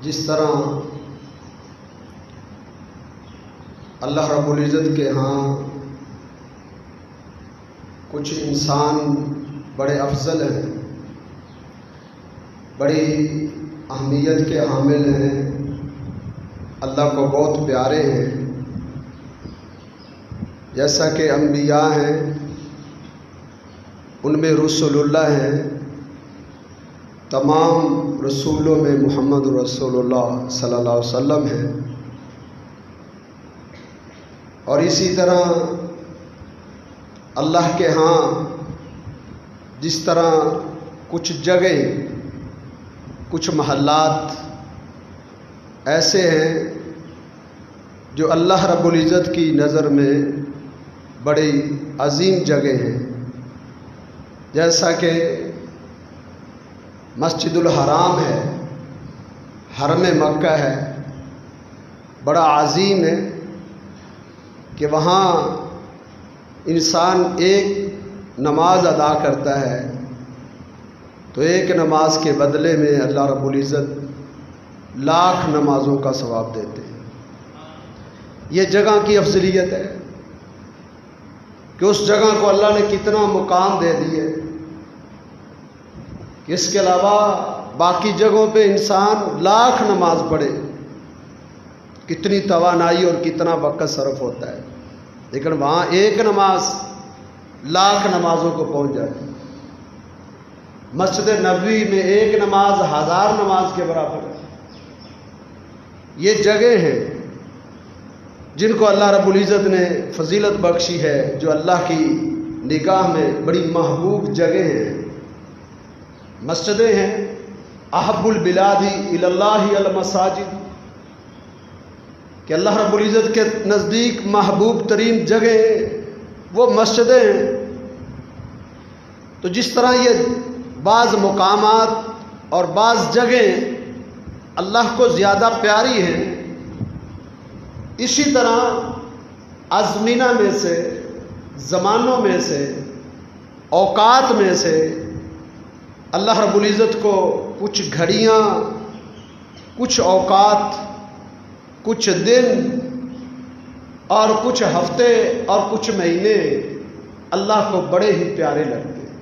جس طرح اللہ رب العزت کے ہاں کچھ انسان بڑے افضل ہیں، بڑی اہمیت کے حامل ہیں، اللہ کو بہت پیارے ہیں، جیسا کہ انبیاء ہیں، ان میں رسول اللہ ہیں، تمام رسولوں میں محمد رسول اللہ صلی اللہ علیہ وسلم ہیں، اور اسی طرح اللہ کے ہاں جس طرح کچھ جگہ کچھ محلات ایسے ہیں جو اللہ رب العزت کی نظر میں بڑی عظیم جگہ ہیں، جیسا کہ مسجد الحرام ہے، حرم مکہ ہے، بڑا عظیم ہے کہ وہاں انسان ایک نماز ادا کرتا ہے تو ایک نماز کے بدلے میں اللہ رب العزت لاکھ نمازوں کا ثواب دیتے ہیں۔ یہ جگہ کی افضلیت ہے کہ اس جگہ کو اللہ نے کتنا مقام دے دیے کہ اس کے علاوہ باقی جگہوں پہ انسان لاکھ نماز پڑھے، کتنی توانائی اور کتنا وقت صرف ہوتا ہے، لیکن وہاں ایک نماز لاکھ نمازوں کو پہنچ جاتی ہے۔ مسجد نبوی میں ایک نماز 1000 نماز کے برابر ہے۔ یہ جگہ ہیں جن کو اللہ رب العزت نے فضیلت بخشی ہے، جو اللہ کی نگاہ میں بڑی محبوب جگہ ہیں، مسجدیں ہیں۔ احب البلاد الی اللہ المساجد، کہ اللہ رب العزت کے نزدیک محبوب ترین جگہ وہ مسجدیں ہیں۔ تو جس طرح یہ بعض مقامات اور بعض جگہیں اللہ کو زیادہ پیاری ہیں، اسی طرح ازمینہ میں سے، زمانوں میں سے، اوقات میں سے اللہ رب العزت کو کچھ گھڑیاں، کچھ اوقات، کچھ دن اور کچھ ہفتے اور کچھ مہینے اللہ کو بڑے ہی پیارے لگتے ہیں،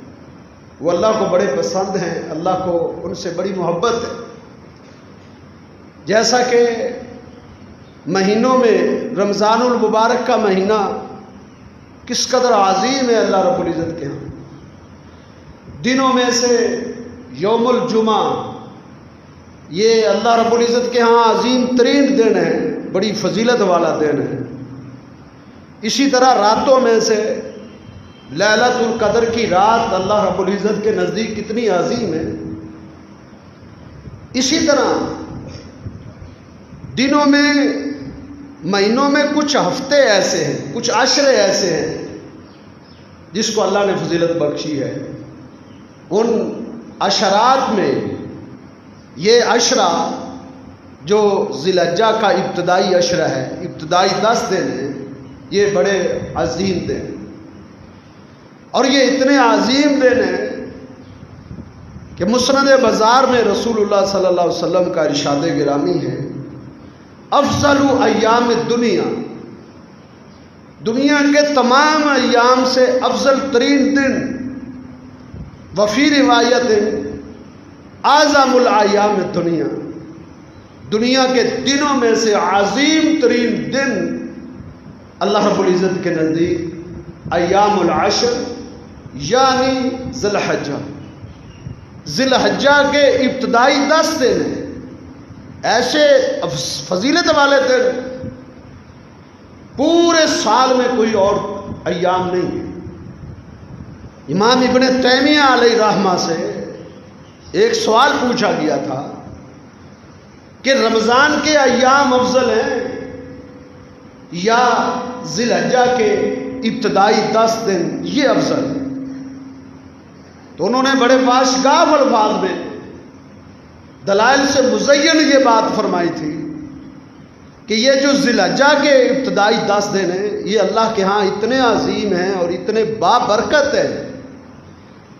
وہ اللہ کو بڑے پسند ہیں، اللہ کو ان سے بڑی محبت ہے۔ جیسا کہ مہینوں میں رمضان المبارک کا مہینہ کس قدر عظیم ہے اللہ رب العزت کے ہاں، دنوں میں سے یوم الجمعہ یہ اللہ رب العزت کے ہاں عظیم ترین دن ہے، بڑی فضیلت والا دن ہے۔ اسی طرح راتوں میں سے لیلۃ القدر کی رات اللہ رب العزت کے نزدیک کتنی عظیم ہے۔ اسی طرح دنوں میں، مہینوں میں کچھ ہفتے ایسے ہیں، کچھ عشرے ایسے ہیں جس کو اللہ نے فضیلت بخشی ہے۔ ان عشرات میں یہ عشرہ جو ذی الحجہ کا ابتدائی عشرہ ہے، ابتدائی 10 دن ہیں، یہ بڑے عظیم دن، اور یہ اتنے عظیم دن ہیں کہ مسند بازار میں رسول اللہ صلی اللہ علیہ وسلم کا ارشاد گرامی ہے، افضل ایام الدنیا، دنیا کے تمام ایام سے افضل ترین دن، وفی روایت اعظم الایام الدنیا، دنیا کے دنوں میں سے عظیم ترین دن اللہ رب العزت کے نزدیک ایام العشر، یعنی ذی الحجہ، ذی الحجہ کے ابتدائی 10 دن ہیں، ایسے فضیلت والے دن پورے سال میں کوئی اور ایام نہیں ہے۔ امام ابن تیمیہ علیہ رحمہ سے ایک سوال پوچھا گیا تھا کہ رمضان کے ایام افضل ہیں یا ذی الحجہ کے ابتدائی 10 دن یہ افضل ہیں؟ تو انہوں نے بڑے واشگاف الفاظ میں دلائل سے مزین یہ بات فرمائی تھی کہ یہ جو ذی الحجہ کے ابتدائی 10 دن ہیں یہ اللہ کے ہاں اتنے عظیم ہیں اور اتنے بابرکت ہیں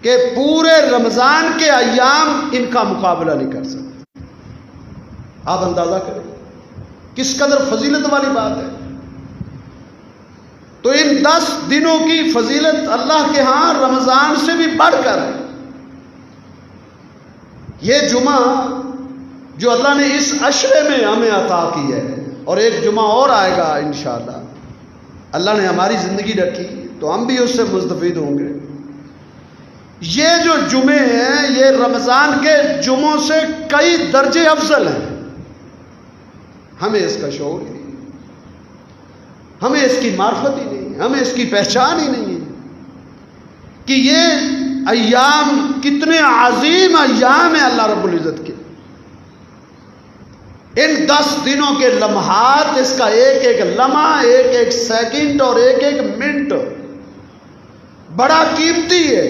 کہ پورے رمضان کے ایام ان کا مقابلہ نہیں کر سکتے۔ آپ اندازہ کریں کس قدر فضیلت والی بات ہے. تو ان 10 دنوں کی فضیلت اللہ کے ہاں رمضان سے بھی بڑھ کر ہے. یہ جمعہ جو اللہ نے اس عشرے میں ہمیں عطا کی ہے، اور ایک جمعہ اور آئے گا انشاءاللہ، اللہ نے ہماری زندگی رکھی تو ہم بھی اس سے مستفید ہوں گے. یہ جو جمعے ہیں یہ رمضان کے جمعوں سے کئی درجے افضل ہیں. ہمیں اس کا شعور ہی نہیں، ہمیں اس کی معرفت ہی نہیں، ہمیں اس کی پہچان ہی نہیں ہے کہ یہ ایام کتنے عظیم ایام ہیں اللہ رب العزت کے. ان 10 دنوں کے لمحات، اس کا ایک ایک لمحہ، ایک ایک سیکنڈ اور ایک ایک منٹ بڑا قیمتی ہے.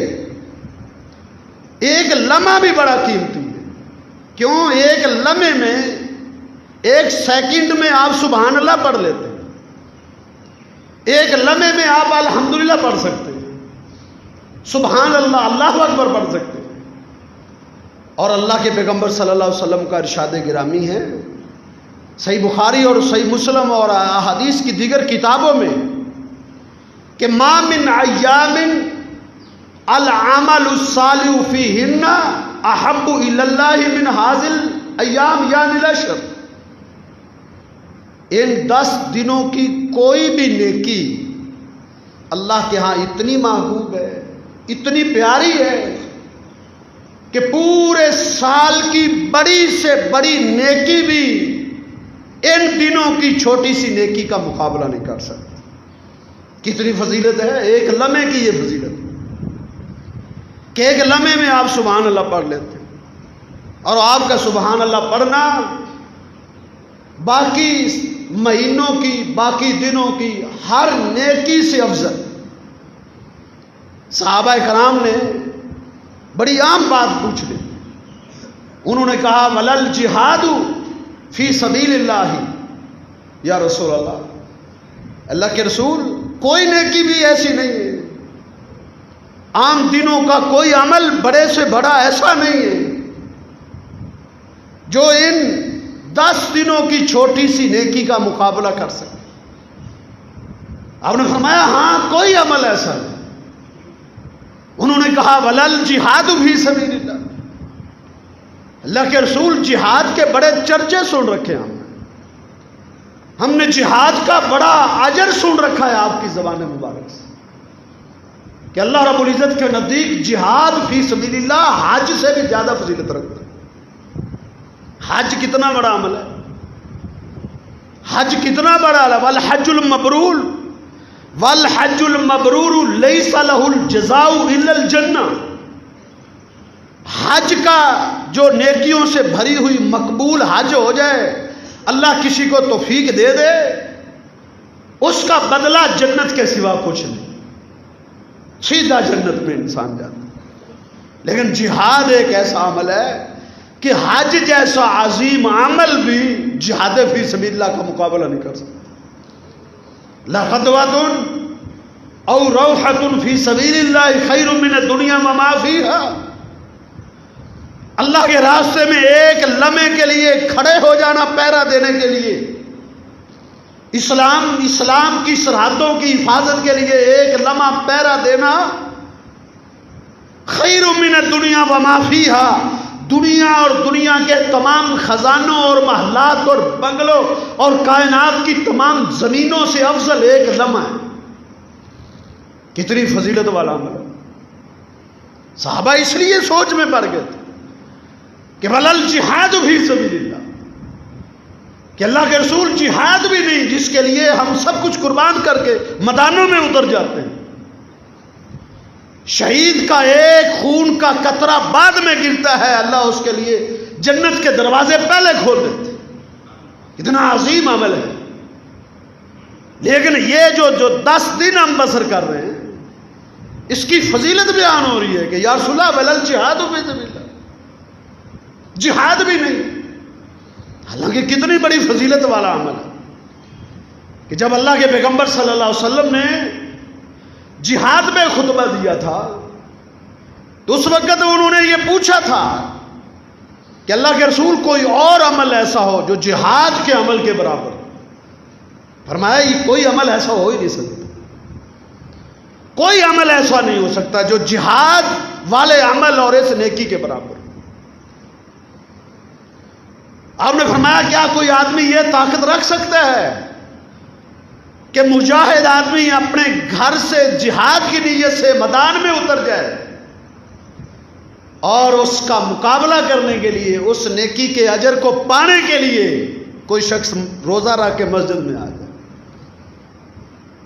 ایک لمحہ بھی بڑا قیمتی ہے. کیوں؟ ایک لمحے میں، ایک سیکنڈ میں آپ سبحان اللہ پڑھ لیتے ہیں، ایک لمحے میں آپ الحمدللہ پڑھ سکتے ہیں، سبحان اللہ، اللہ اکبر پڑھ سکتے ہیں. اور اللہ کے پیغمبر صلی اللہ علیہ وسلم کا ارشاد گرامی ہے صحیح بخاری اور صحیح مسلم اور احادیث کی دیگر کتابوں میں کہ ما من ایام العمل الصالح فیہن احب الی اللہ من ھذل ایام یعنی العشر. ان 10 دنوں کی کوئی بھی نیکی اللہ کے ہاں اتنی محبوب ہے، اتنی پیاری ہے کہ پورے سال کی بڑی سے بڑی نیکی بھی ان دنوں کی چھوٹی سی نیکی کا مقابلہ نہیں کر سکتی. کتنی فضیلت ہے ایک لمحے کی. یہ فضیلت کہ ایک لمحے میں آپ سبحان اللہ پڑھ لیتے ہیں، اور آپ کا سبحان اللہ پڑھنا باقی مہینوں کی، باقی دنوں کی ہر نیکی سے افضل. صحابہ کرام نے بڑی عام بات پوچھ لی. انہوں نے کہا ولل جہاد فی سبیل اللہ یا رسول اللہ، اللہ کے رسول کوئی نیکی بھی ایسی نہیں ہے، عام دنوں کا کوئی عمل بڑے سے بڑا ایسا نہیں ہے جو ان 10 دنوں کی چھوٹی سی نیکی کا مقابلہ کر سکے. آپ نے فرمایا ہاں کوئی عمل ایسا نہیں. انہوں نے کہا ولل جہاد فی سبیل اللہ، اللہ کے رسول جہاد کے بڑے چرچے سن رکھے ہیں ہم نے جہاد کا بڑا اجر سن رکھا ہے آپ کی زبان مبارک سے کہ اللہ رب العزت کے نزدیک جہاد فی سبیل اللہ حج سے بھی زیادہ فضیلت رکھتا ہے. حج کتنا بڑا عمل ہے، حج کتنا بڑا عمل. والحج المبرور والحج المبرور لیس له الجزاء الا الجنہ. حج کا جو نیکیوں سے بھری ہوئی مقبول حج ہو جائے، اللہ کسی کو توفیق دے دے، اس کا بدلہ جنت کے سوا کچھ نہیں، سیدھا جنت میں انسان جاتا. لیکن جہاد ایک ایسا عمل ہے کہ حج جیسا عظیم عمل بھی جہاد فی سبیل اللہ کا مقابلہ نہیں کر سکتا. لغدوۃ او روحۃ فی سبیل اللہ خیر من الدنیا وما فیہا. اللہ کے راستے میں ایک لمحے کے لیے کھڑے ہو جانا پہرا دینے کے لیے، اسلام کی سرحدوں کی حفاظت کے لیے ایک لمحہ پہرا دینا خیر من الدنیا وما فیہا. دنیا اور دنیا کے تمام خزانوں اور محلات اور بنگلوں اور کائنات کی تمام زمینوں سے افضل ایک لمحہ ہے. کتنی فضیلت والا عمل ہے. صحابہ اس لیے سوچ میں پڑ گئے تھے کہ ولل جہاد فی سبیل اللہ، کہ اللہ کے رسول جہاد بھی نہیں جس کے لیے ہم سب کچھ قربان کر کے میدانوں میں اتر جاتے ہیں. شہید کا ایک خون کا قطرہ بعد میں گرتا ہے، اللہ اس کے لیے جنت کے دروازے پہلے کھول دیتے. اتنا عظیم عمل ہے. لیکن یہ جو 10 دن ہم بسر کر رہے ہیں اس کی فضیلت بیان ہو رہی ہے کہ یا رسول اللہ ولل جہاد فی سبیل اللہ، جہاد بھی نہیں. حالانکہ کتنی بڑی فضیلت والا عمل ہے کہ جب اللہ کے پیغمبر صلی اللہ علیہ وسلم نے جہاد میں خطبہ دیا تھا تو اس وقت انہوں نے یہ پوچھا تھا کہ اللہ کے رسول کوئی اور عمل ایسا ہو جو جہاد کے عمل کے برابر. فرمایا یہ کوئی عمل ایسا ہو ہی نہیں سکتا. کوئی عمل ایسا نہیں ہو سکتا جو جہاد والے عمل اور اس نیکی کے برابر. آپ نے فرمایا کیا کوئی آدمی یہ طاقت رکھ سکتا ہے کہ مجاہد آدمی اپنے گھر سے جہاد کی نیت سے میدان میں اتر جائے اور اس کا مقابلہ کرنے کے لیے، اس نیکی کے اجر کو پانے کے لیے کوئی شخص روزہ رکھ کے مسجد میں آ جائے،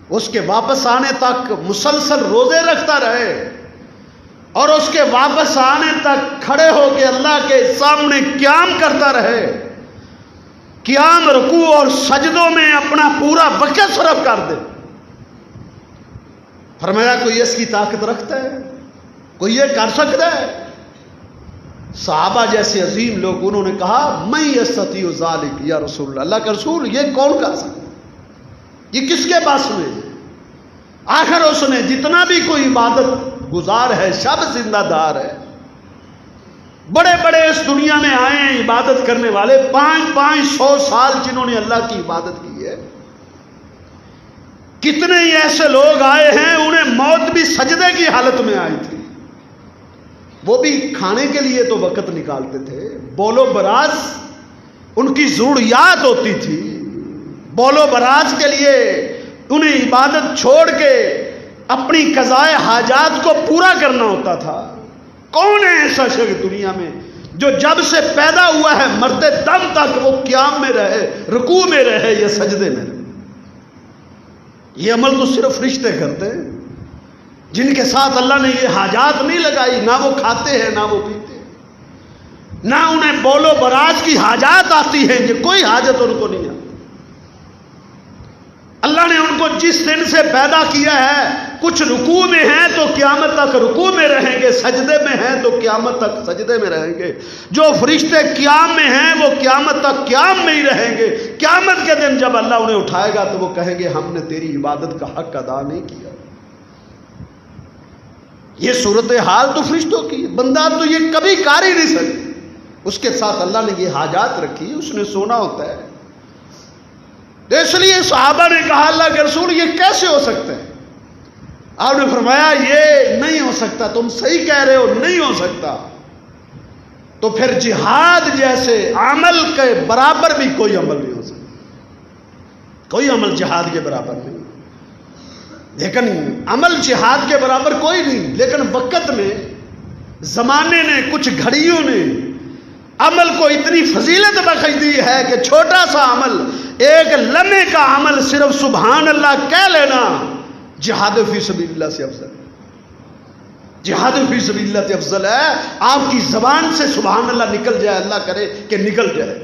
اس کے واپس آنے تک مسلسل روزے رکھتا رہے اور اس کے واپس آنے تک کھڑے ہو کے اللہ کے سامنے قیام کرتا رہے، قیام، رکوع اور سجدوں میں اپنا پورا وقت صرف کر دے. فرمایا کوئی اس کی طاقت رکھتا ہے؟ کوئی یہ کر سکتا ہے؟ صحابہ جیسے عظیم لوگ انہوں نے کہا میں یستطیع ذالک یا رسول اللہ، اللہ کا رسول یہ کون کر سکتا ہے؟ یہ کس کے پاس میں؟ آخر اس نے جتنا بھی کوئی عبادت گزار ہے، شب زندہ دار ہے، بڑے بڑے اس دنیا میں آئے ہیں عبادت کرنے والے، 500 سال جنہوں نے اللہ کی عبادت کی ہے. کتنے ہی ایسے لوگ آئے ہیں انہیں موت بھی سجدے کی حالت میں آئی تھی، وہ بھی کھانے کے لیے تو وقت نکالتے تھے، بول و براز ان کی ضروریات ہوتی تھی، بول و براز کے لیے انہیں عبادت چھوڑ کے اپنی قضائے حاجات کو پورا کرنا ہوتا تھا. کون ہے ایسا شخص دنیا میں جو جب سے پیدا ہوا ہے مرتے دم تک وہ قیام میں رہے، رکوع میں رہے یا سجدے میں رہے؟ یہ عمل تو صرف فرشتے کرتے ہیں جن کے ساتھ اللہ نے یہ حاجات نہیں لگائی. نہ وہ کھاتے ہیں نہ وہ پیتے ہیں، نہ انہیں بول و براز کی حاجات آتی ہیں، یہ کوئی حاجت ان کو نہیں آتی. اللہ نے ان کو جس دن سے پیدا کیا ہے، کچھ رکوع میں ہیں تو قیامت تک رکوع میں رہیں گے، سجدے میں ہیں تو قیامت تک سجدے میں رہیں گے. جو فرشتے قیام میں ہیں وہ قیامت تک قیام میں ہی رہیں گے. قیامت کے دن جب اللہ انہیں اٹھائے گا تو وہ کہیں گے ہم نے تیری عبادت کا حق ادا نہیں کیا. یہ صورتحال تو فرشتوں کی، بندہ تو یہ کبھی کر ہی نہیں سکتا. اس کے ساتھ اللہ نے یہ حاجات رکھی، اس نے سونا ہوتا ہے. اس لیے صحابہ نے کہا اللہ کے رسول یہ کیسے ہو سکتا ہے؟ آپ نے فرمایا یہ نہیں ہو سکتا، تم صحیح کہہ رہے ہو، نہیں ہو سکتا. تو پھر جہاد جیسے عمل کے برابر بھی کوئی عمل نہیں ہو سکتا. کوئی عمل جہاد کے برابر نہیں، لیکن عمل جہاد کے برابر کوئی نہیں. لیکن وقت نے، زمانے نے، کچھ گھڑیوں نے عمل کو اتنی فضیلت بخش دی ہے کہ چھوٹا سا عمل، ایک لمحے کا عمل، صرف سبحان اللہ کہہ لینا جہاد فی سبیل اللہ سے افضل ہے. جہاد فی سبیل اللہ سے افضل ہے. آپ کی زبان سے سبحان اللہ نکل جائے، اللہ کرے کہ نکل جائے،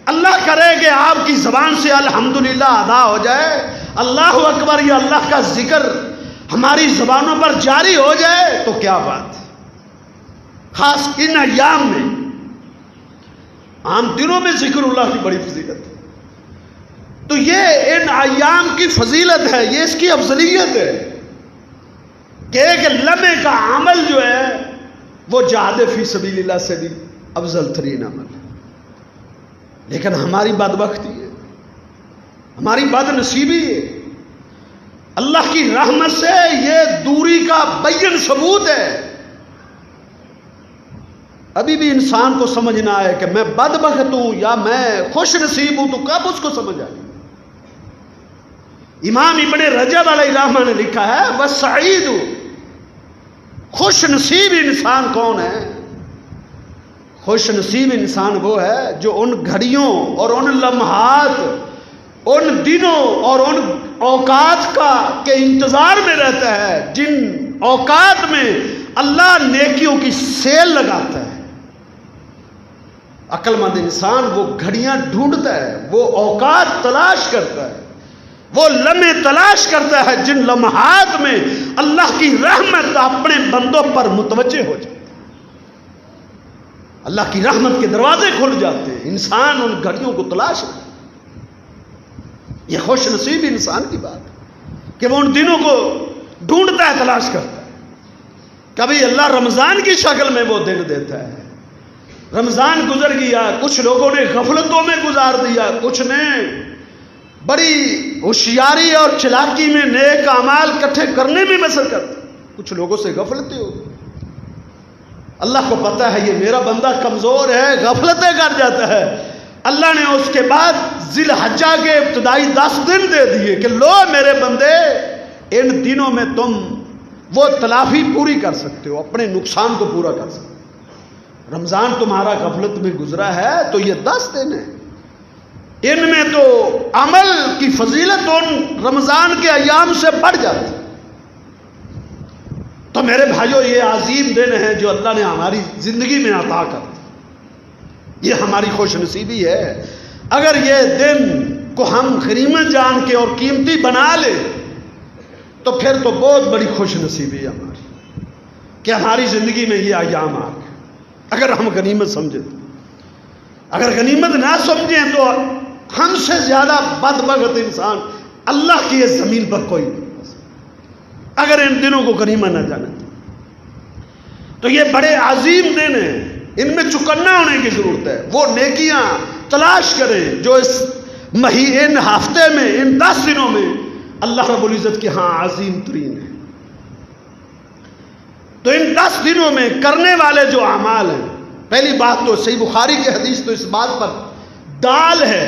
اللہ کرے کہ آپ کی زبان سے الحمدللہ ادا ہو جائے، اللہ اکبر یا اللہ کا ذکر ہماری زبانوں پر جاری ہو جائے تو کیا بات. خاص ان ایام میں، عام دنوں میں ذکر اللہ کی بڑی فضیلت ہے. تو یہ ان ایام کی فضیلت ہے، یہ اس کی افضلیت ہے کہ ایک لمحے کا عمل جو ہے وہ جہاد فی سبیل اللہ سے بھی افضل ترین عمل ہے. لیکن ہماری بدبختی ہے، ہماری بد نصیبی ہے. اللہ کی رحمت سے یہ دوری کا بین ثبوت ہے. ابھی بھی انسان کو سمجھنا ہے کہ میں بدبخت ہوں یا میں خوش نصیب ہوں، تو کب اس کو سمجھ آئے؟ امام ابن رجب علیہ الرحمہ نے لکھا ہے وَالسَّعِيدُ، خوش نصیب انسان کون ہے؟ خوش نصیب انسان وہ ہے جو ان گھڑیوں اور ان لمحات، ان دنوں اور ان اوقات کا کے انتظار میں رہتا ہے جن اوقات میں اللہ نیکیوں کی سیل لگاتا ہے. عقل مند انسان وہ گھڑیاں ڈھونڈتا ہے، وہ اوقات تلاش کرتا ہے، وہ لمحے تلاش کرتا ہے جن لمحات میں اللہ کی رحمت اپنے بندوں پر متوجہ ہو جائے، اللہ کی رحمت کے دروازے کھل جاتے ہیں. انسان ان گھڑیوں کو تلاش کرتا ہے. یہ خوش نصیب انسان کی بات ہے کہ وہ ان دنوں کو ڈھونڈتا ہے، تلاش کرتا ہے. کبھی اللہ رمضان کی شکل میں وہ دن دیتا ہے، رمضان گزر گیا، کچھ لوگوں نے غفلتوں میں گزار دیا، کچھ نے بڑی ہوشیاری اور چلاکی میں نیک اعمال اکٹھے کرنے میں مشقت، کچھ لوگوں سے غفلتیں ہو گئی۔ اللہ کو پتا ہے یہ میرا بندہ کمزور ہے، غفلتیں کر جاتا ہے، اللہ نے اس کے بعد ذی الحجہ کے ابتدائی 10 دن دے دیے کہ لو میرے بندے، ان دنوں میں تم وہ تلافی پوری کر سکتے ہو، اپنے نقصان کو پورا کر سکتے ہو۔ رمضان تمہارا غفلت میں گزرا ہے تو یہ 10 دن ہیں، ان میں تو عمل کی فضیلت ان رمضان کے ایام سے بڑھ جاتی۔ تو میرے بھائیو یہ عظیم دن ہے جو اللہ نے ہماری زندگی میں عطا کر دی، یہ ہماری خوش نصیبی ہے۔ اگر یہ دن کو ہم غنیمت جان کے اور قیمتی بنا لیں تو پھر تو بہت بڑی خوش نصیبی ہے ہماری کہ ہماری زندگی میں یہ ایام آ گئے، اگر ہم غنیمت سمجھیں تو۔ اگر غنیمت نہ سمجھیں تو ہم سے زیادہ بدبخت انسان اللہ کی اس زمین پر کوئی نہیں، اگر ان دنوں کو غنیمت نہ جانے تو یہ بڑے عظیم دن ہیں، ان میں چکنا ہونے کی ضرورت ہے۔ وہ نیکیاں تلاش کریں جو اس ان ہفتے میں، ان 10 دنوں میں اللہ رب العزت کے ہاں عظیم ترین ہے۔ تو ان 10 دنوں میں کرنے والے جو اعمال ہیں، پہلی بات تو صحیح بخاری کی حدیث تو اس بات پر دال ہے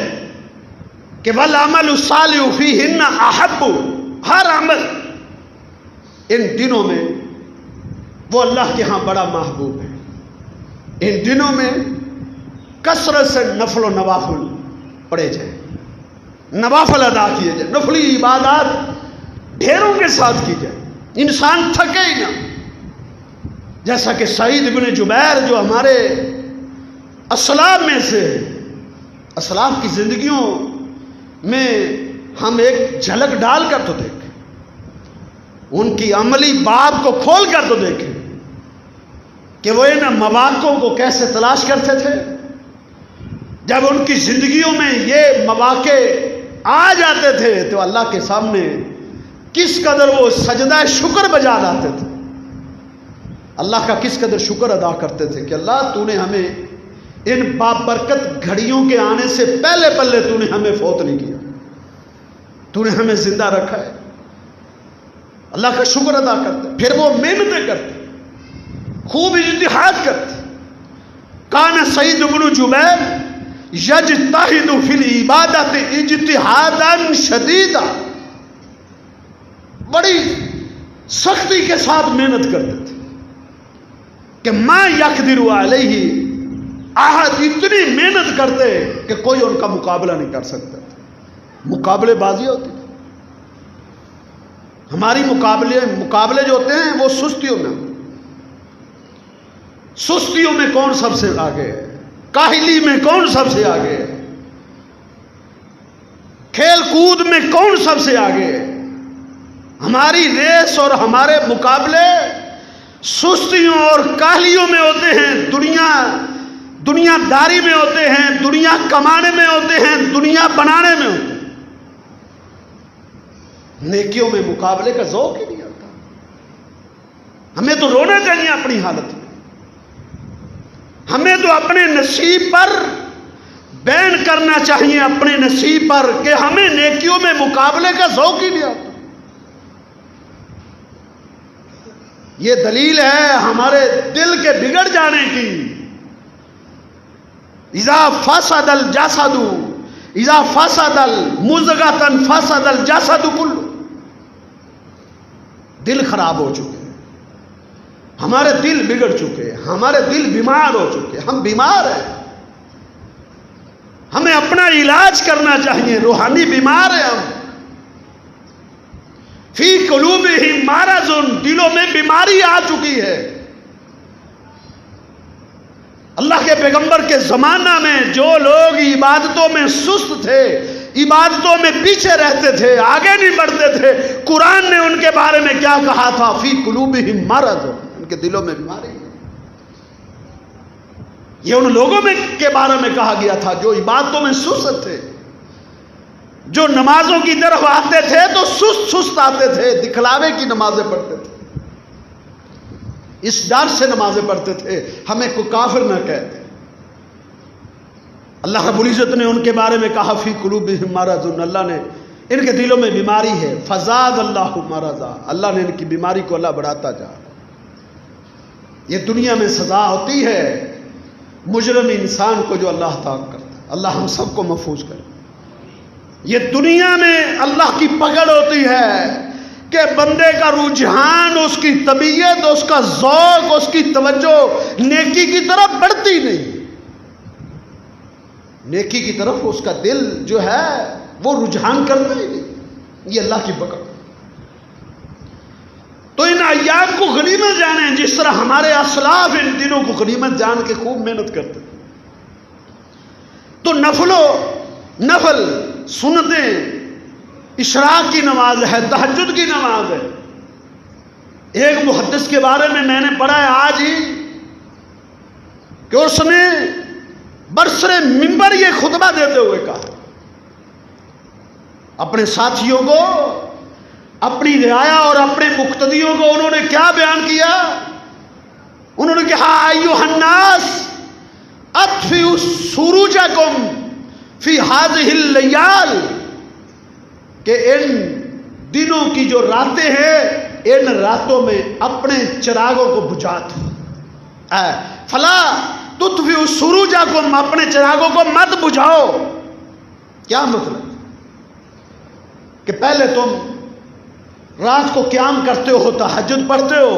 کہ والعمل الصالح فیہن احب، ہر عمل ان دنوں میں وہ اللہ کے ہاں بڑا محبوب ہے۔ ان دنوں میں کثرت سے نفل و نوافل پڑھے جائیں، نوافل ادا کیے جائیں، نفلی عبادات ڈھیروں کے ساتھ کی جائے، انسان تھکے ہی نہ۔ جیسا کہ سعید بن جبیر جو ہمارے اسلاف میں سے، اسلاف کی زندگیوں میں ہم ایک جھلک ڈال کر تو دیکھیں، ان کی عملی باب کو کھول کر تو دیکھیں کہ وہ ان مواقعوں کو کیسے تلاش کرتے تھے۔ جب ان کی زندگیوں میں یہ مواقع آ جاتے تھے تو اللہ کے سامنے کس قدر وہ سجدہ شکر بجا لاتے تھے، اللہ کا کس قدر شکر ادا کرتے تھے کہ اللہ تو نے ہمیں ان بابرکت گھڑیوں کے آنے سے پہلے پہلے تو نے ہمیں فوت نہیں کیا، تو نے ہمیں زندہ رکھا ہے۔ اللہ کا شکر ادا کرتے، پھر وہ محنتیں کرتے، خوب اجتہاد کرتے۔ کان سعید بن جبیر یجتہد فی العبادت اجتہادا شدیدا، بڑی سختی کے ساتھ محنت کرتے تھے کہ ما یقدر علیہ احد، اتنی محنت کرتے کہ کوئی ان کا مقابلہ نہیں کر سکتا تھا۔ مقابلے بازی ہوتی تھی، ہماری مقابلے جو ہوتے ہیں وہ سستیوں میں، سستیوں میں کون سب سے آگے ہے، کاہلی میں کون سب سے آگے ہے، کھیل کود میں کون سب سے آگے ہے۔ ہماری ریس اور ہمارے مقابلے سستیوں اور کاہلیوں میں ہوتے ہیں، دنیا داری میں ہوتے ہیں، دنیا کمانے میں ہوتے ہیں، دنیا بنانے میں ہوتے ہیں۔ نیکیوں میں مقابلے کا ذوق ہی نہیں آتا۔ ہمیں تو رونا چاہیے اپنی حالت میں، ہمیں تو اپنے نصیب پر بیان کرنا چاہیے، اپنے نصیب پر، کہ ہمیں نیکیوں میں مقابلے کا ذوق ہی نہیں آتا۔ یہ دلیل ہے ہمارے دل کے بگڑ جانے کی۔ اذا فسد الجسد، اذا فسد المضغۃ فسد الجسد کلہ، دل خراب ہو چکے، ہمارے دل بگڑ چکے، ہمارے دل بیمار ہو چکے، ہم بیمار ہیں، ہمیں اپنا علاج کرنا چاہیے، روحانی بیمار ہیں ہم۔ فی قلوبہم مرض، دلوں میں بیماری آ چکی ہے۔ اللہ کے پیغمبر کے زمانہ میں جو لوگ عبادتوں میں سست تھے، عبادتوں میں پیچھے رہتے تھے، آگے نہیں بڑھتے تھے، قرآن نے ان کے بارے میں کیا کہا تھا؟ فی قلوبہم مرض، ان کے دلوں میں بیماری ہے۔ یہ ان لوگوں میں کے بارے میں کہا گیا تھا جو عبادتوں میں سست تھے، جو نمازوں کی طرف آتے تھے تو سست آتے تھے، دکھلاوے کی نمازیں پڑھتے تھے، اس ڈر سے نمازیں پڑھتے تھے ہمیں کوئی کافر نہ کہتے۔ اللہ رب العزت نے ان کے بارے میں کہا فی قلوبہم مرض، اللہ نے ان کے دلوں میں بیماری ہے، فزاد اللہ مرضا، اللہ نے ان کی بیماری کو اللہ بڑھاتا جا۔ یہ دنیا میں سزا ہوتی ہے مجرم انسان کو جو اللہ تعالیٰ کرتا ہے، اللہ ہم سب کو محفوظ کرے۔ یہ دنیا میں اللہ کی پکڑ ہوتی ہے کہ بندے کا رجحان، اس کی طبیعت، اس کا ذوق، اس کی توجہ نیکی کی طرف بڑھتی نہیں، نیکی کی طرف اس کا دل جو ہے وہ رجحان کرتا ہی نہیں، یہ اللہ کی پکڑ۔ تو ان ایام کو غنیمت جانیں، جس طرح ہمارے اسلاف ان دنوں کو غنیمت جان کے خوب محنت کرتے۔ تو نفل سنتیں، اشراق کی نماز ہے، تہجد کی نماز ہے۔ ایک محدث کے بارے میں نے پڑھا ہے آج ہی کہ اس نے برسر منبر یہ خطبہ دیتے ہوئے کہا اپنے ساتھیوں کو، اپنی رعایا اور اپنے مقتدیوں کو انہوں نے کیا بیان کیا؟ انہوں نے کہا ایھا الناس اطفئوا سروجکم فی ہذہ اللیال، کہ ان دنوں کی جو راتیں ہیں ان راتوں میں اپنے چراغوں کو بجھا دو، فلا تطفئوا سروجکم، اپنے چراغوں کو مت بجھاؤ۔ کیا مطلب؟ کہ پہلے تم رات کو قیام کرتے ہو، تہجد پڑھتے ہو،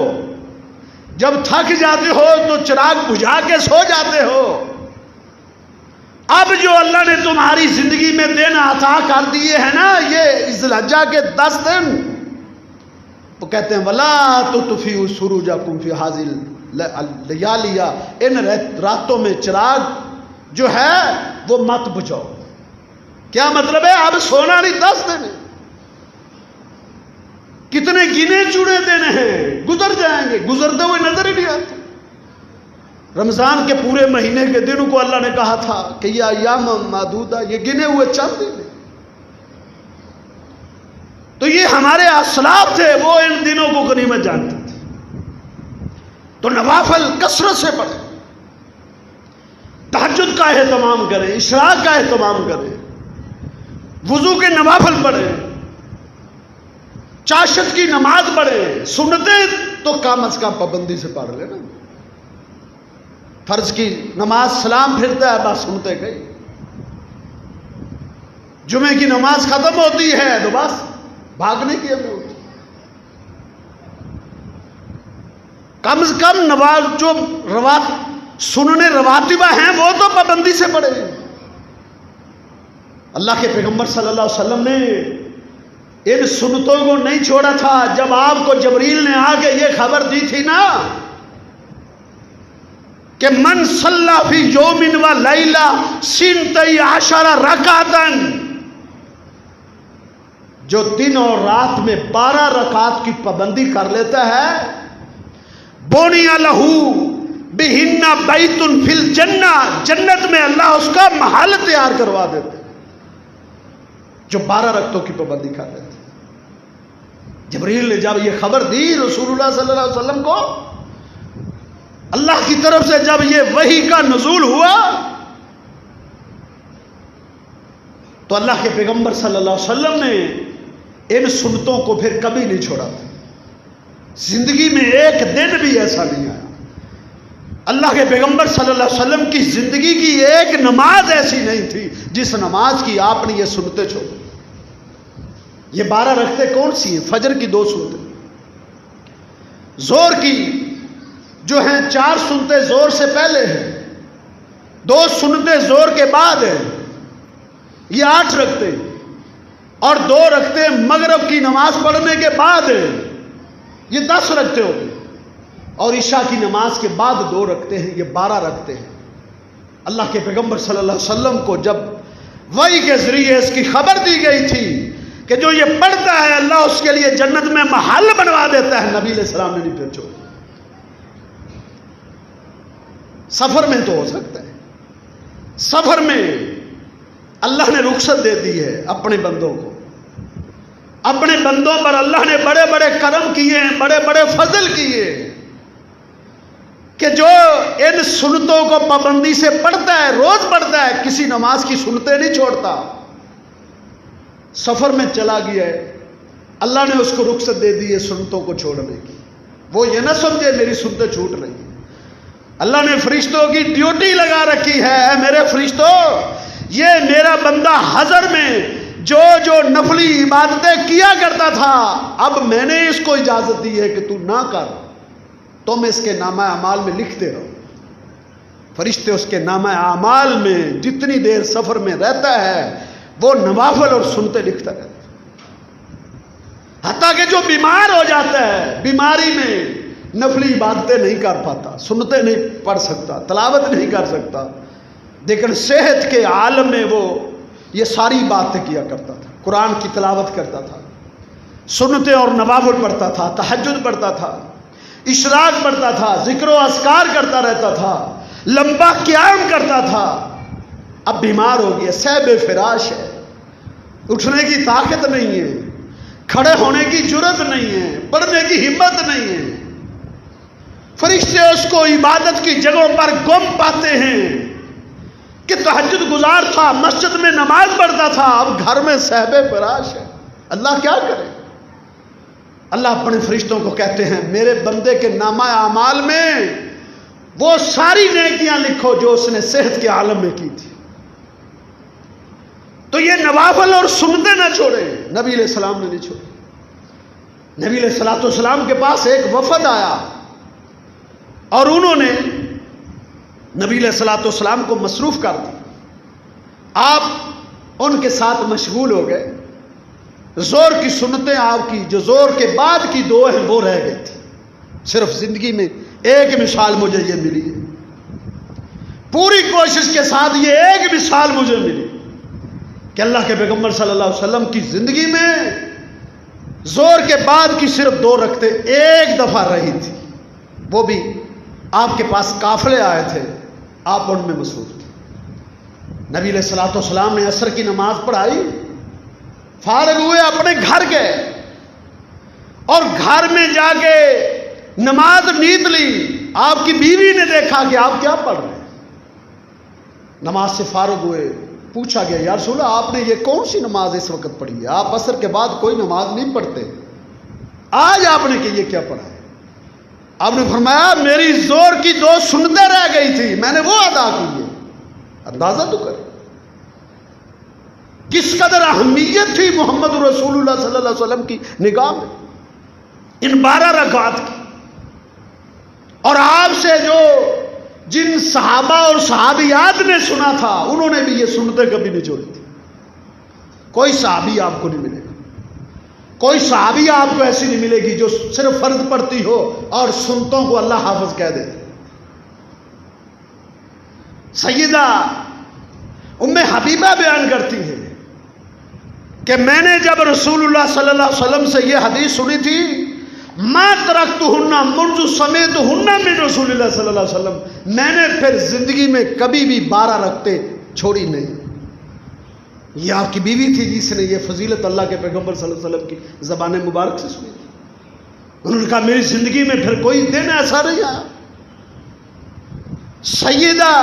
جب تھک جاتے ہو تو چراغ بجھا کے سو جاتے ہو۔ اب جو اللہ نے تمہاری زندگی میں دن عطا کر دیے ہیں نا، یہ ذی الحجہ کے 10 دن، وہ کہتے ہیں ولا تطفئوا سروجکم فی ہذہ اللیالی، ان راتوں میں چراغ جو ہے وہ مت بجھاؤ۔ کیا مطلب ہے؟ اب سونا نہیں، 10 دن ہے، کتنے گنے چنے دن ہیں، گزر جائیں گے، گزرتے ہوئے نظر ہی نہیں آتے۔ رمضان کے پورے مہینے کے دنوں کو اللہ نے کہا تھا کہ یہ ایام معدودہ، یہ گنے ہوئے چند دن ہیں۔ تو یہ ہمارے اسلاف تھے، وہ ان دنوں کو غنیمت جانتے تھے۔ تو نوافل کثرت سے پڑھیں، تہجد کا اہتمام کریں، اشراق کا اہتمام کریں، وضو کے نوافل پڑھیں، چاشت کی نماز پڑھیں، سنتیں تو کم از کم پابندی سے پڑھ لینا۔ فرض کی نماز سلام پھرتا ہے بس سنتے گئی، جمعے کی نماز ختم ہوتی ہے تو بس بھاگنے کی ہمیں ہوتی۔ کم از کم نماز جو سننے رواتبہ ہیں وہ تو پابندی سے پڑھے۔ اللہ کے پیغمبر صلی اللہ علیہ وسلم نے ان سنتوں کو نہیں چھوڑا تھا۔ جب آپ کو جبریل نے آ کے یہ خبر دی تھی نا کہ من صلی فی یوم و لیلہ سنتی عشر رکعتن، جو دن اور رات میں 12 رکعت کی پابندی کر لیتا ہے، بنی لہ بہن بیت فی الجنہ، جنت میں اللہ اس کا محل تیار کروا دیتے، جو 12 رکعتوں کی پابندی کر لیتے۔ جبریل نے جب یہ خبر دی رسول اللہ صلی اللہ علیہ وسلم کو، اللہ کی طرف سے جب یہ وحی کا نزول ہوا، تو اللہ کے پیغمبر صلی اللہ علیہ وسلم نے ان سنتوں کو پھر کبھی نہیں چھوڑا تھا۔ زندگی میں ایک دن بھی ایسا نہیں آیا اللہ کے پیغمبر صلی اللہ علیہ وسلم کی زندگی کی ایک نماز ایسی نہیں تھی جس نماز کی آپ نے یہ سنتیں چھوڑی۔ یہ 12 رکعتیں کون سی ہیں؟ فجر کی 2 سنتیں، زور کی جو ہیں 4 سنتیں زور سے پہلے ہیں، 2 سنتیں زور کے بعد ہیں، یہ 8 رکعتیں، اور 2 رکعتیں مغرب کی نماز پڑھنے کے بعد ہیں، یہ 10 رکعتیں ہو گئی، اور عشاء کی نماز کے بعد 2 رکعتیں ہیں، یہ 12 رکعتیں ہیں۔ اللہ کے پیغمبر صلی اللہ علیہ وسلم کو جب وحی کے ذریعے اس کی خبر دی گئی تھی کہ جو یہ پڑھتا ہے اللہ اس کے لیے جنت میں محل بنوا دیتا ہے، نبی علیہ السلام نے نہیں پھر چھوڑا۔ سفر میں تو ہو سکتا ہے، سفر میں اللہ نے رخصت دے دی ہے اپنے بندوں کو، اپنے بندوں پر اللہ نے بڑے بڑے کرم کیے ہیں، بڑے بڑے فضل کیے ہیں۔ کہ جو ان سنتوں کو پابندی سے پڑھتا ہے، روز پڑھتا ہے، کسی نماز کی سنتیں نہیں چھوڑتا، سفر میں چلا گیا ہے، اللہ نے اس کو رخصت دے دی ہے سنتوں کو چھوڑنے کی، وہ یہ نہ سمجھے میری سنتیں چھوٹ رہی ہیں۔ اللہ نے فرشتوں کی ڈیوٹی لگا رکھی ہے، اے میرے فرشتوں، یہ میرا بندہ حضر میں جو جو نفلی عبادتیں کیا کرتا تھا، اب میں نے اس کو اجازت دی ہے کہ تو نہ کر، تم اس کے نامہ اعمال میں لکھتے رہو۔ فرشتے اس کے نامہ اعمال میں جتنی دیر سفر میں رہتا ہے وہ نوافل اور سنتے لکھتا رہتا ہے، حتیٰ کہ جو بیمار ہو جاتا ہے، بیماری میں نفلی عبادتیں نہیں کر پاتا، سنتیں نہیں پڑھ سکتا، تلاوت نہیں کر سکتا، لیکن صحت کے عالم میں وہ یہ ساری باتیں کیا کرتا تھا، قرآن کی تلاوت کرتا تھا، سنتیں اور نوافل پڑھتا تھا، تہجد پڑھتا تھا، اشراق پڑھتا تھا، ذکر و اذکار کرتا رہتا تھا، لمبا قیام کرتا تھا۔ اب بیمار ہو گیا، صحب فراش ہے، اٹھنے کی طاقت نہیں ہے، کھڑے ہونے کی جرت نہیں ہے، پڑھنے کی ہمت نہیں ہے۔ فرشتے اس کو عبادت کی جگہوں پر گم پاتے ہیں کہ تہجد گزار تھا، مسجد میں نماز پڑھتا تھا، اب گھر میں صحب فراش ہے، اللہ کیا کرے؟ اللہ اپنے فرشتوں کو کہتے ہیں میرے بندے کے نامہ اعمال میں وہ ساری نیکیاں لکھو جو اس نے صحت کے عالم میں کی تھی۔ تو یہ نوافل اور سنتیں نہ چھوڑے، نبی علیہ السلام نے نہیں چھوڑے۔ نبی علیہ السلام کے پاس ایک وفد آیا اور انہوں نے نبی علیہ السلام کو مصروف کر دیا، آپ ان کے ساتھ مشغول ہو گئے۔ زور کی سنتیں آپ کی جو زور کے بعد کی دو ہیں وہ رہ گئی تھی، صرف زندگی میں ایک مثال مجھے یہ ملی ہے، پوری کوشش کے ساتھ یہ ایک مثال مجھے ملی کہ اللہ کے پیغمبر صلی اللہ علیہ وسلم کی زندگی میں زور کے بعد کی صرف دو رکعتیں ایک دفعہ رہی تھی، وہ بھی آپ کے پاس قافلے آئے تھے، آپ ان میں مصروف تھے۔ نبی علیہ السلام نے عصر کی نماز پڑھائی، فارغ ہوئے، اپنے گھر گئے اور گھر میں جا کے نماز نیت لی۔ آپ کی بیوی نے دیکھا کہ آپ کیا پڑھ رہے ہیں، نماز سے فارغ ہوئے، پوچھا گیا یا رسول اللہ آپ نے یہ کون سی نماز اس وقت پڑھی ہے؟ آپ عصر کے بعد کوئی نماز نہیں پڑھتے، آج آپ نے کہ یہ کیا پڑھا ہے؟ آپ نے فرمایا میری زور کی دو سنتیں رہ گئی تھی، میں نے وہ ادا کی ہے۔ اندازہ تو کریں کس قدر اہمیت تھی محمد رسول اللہ صلی اللہ علیہ وسلم کی نگاہ میں ان 12 رکعات کی۔ اور آپ سے جو جن صحابہ اور صحابیات نے سنا تھا انہوں نے بھی یہ سنتیں کبھی نہیں چھوڑی تھی۔ کوئی صحابی آپ کو نہیں ملے گا، کوئی صحابی آپ کو ایسی نہیں ملے گی جو صرف فرض پڑھتی ہو اور سنتوں کو اللہ حافظ کہہ دے۔ سیدہ ام حبیبہ بیان کرتی ہیں کہ میں نے جب رسول اللہ صلی اللہ علیہ وسلم سے یہ حدیث سنی تھی، ما ترکتہن منذ سمعتہن من رسول اللہ صلی اللہ علیہ وسلم، میں نے پھر زندگی میں کبھی بھی 12 رکعتیں چھوڑی نہیں۔ یہ آپ کی بیوی تھی جس نے یہ فضیلت اللہ کے پیغمبر صلی اللہ علیہ وسلم کی زبان مبارک سے سنی تھی۔ انہوں نے کہا میری زندگی میں پھر کوئی دن ایسا نہیں آیا۔ سیدہ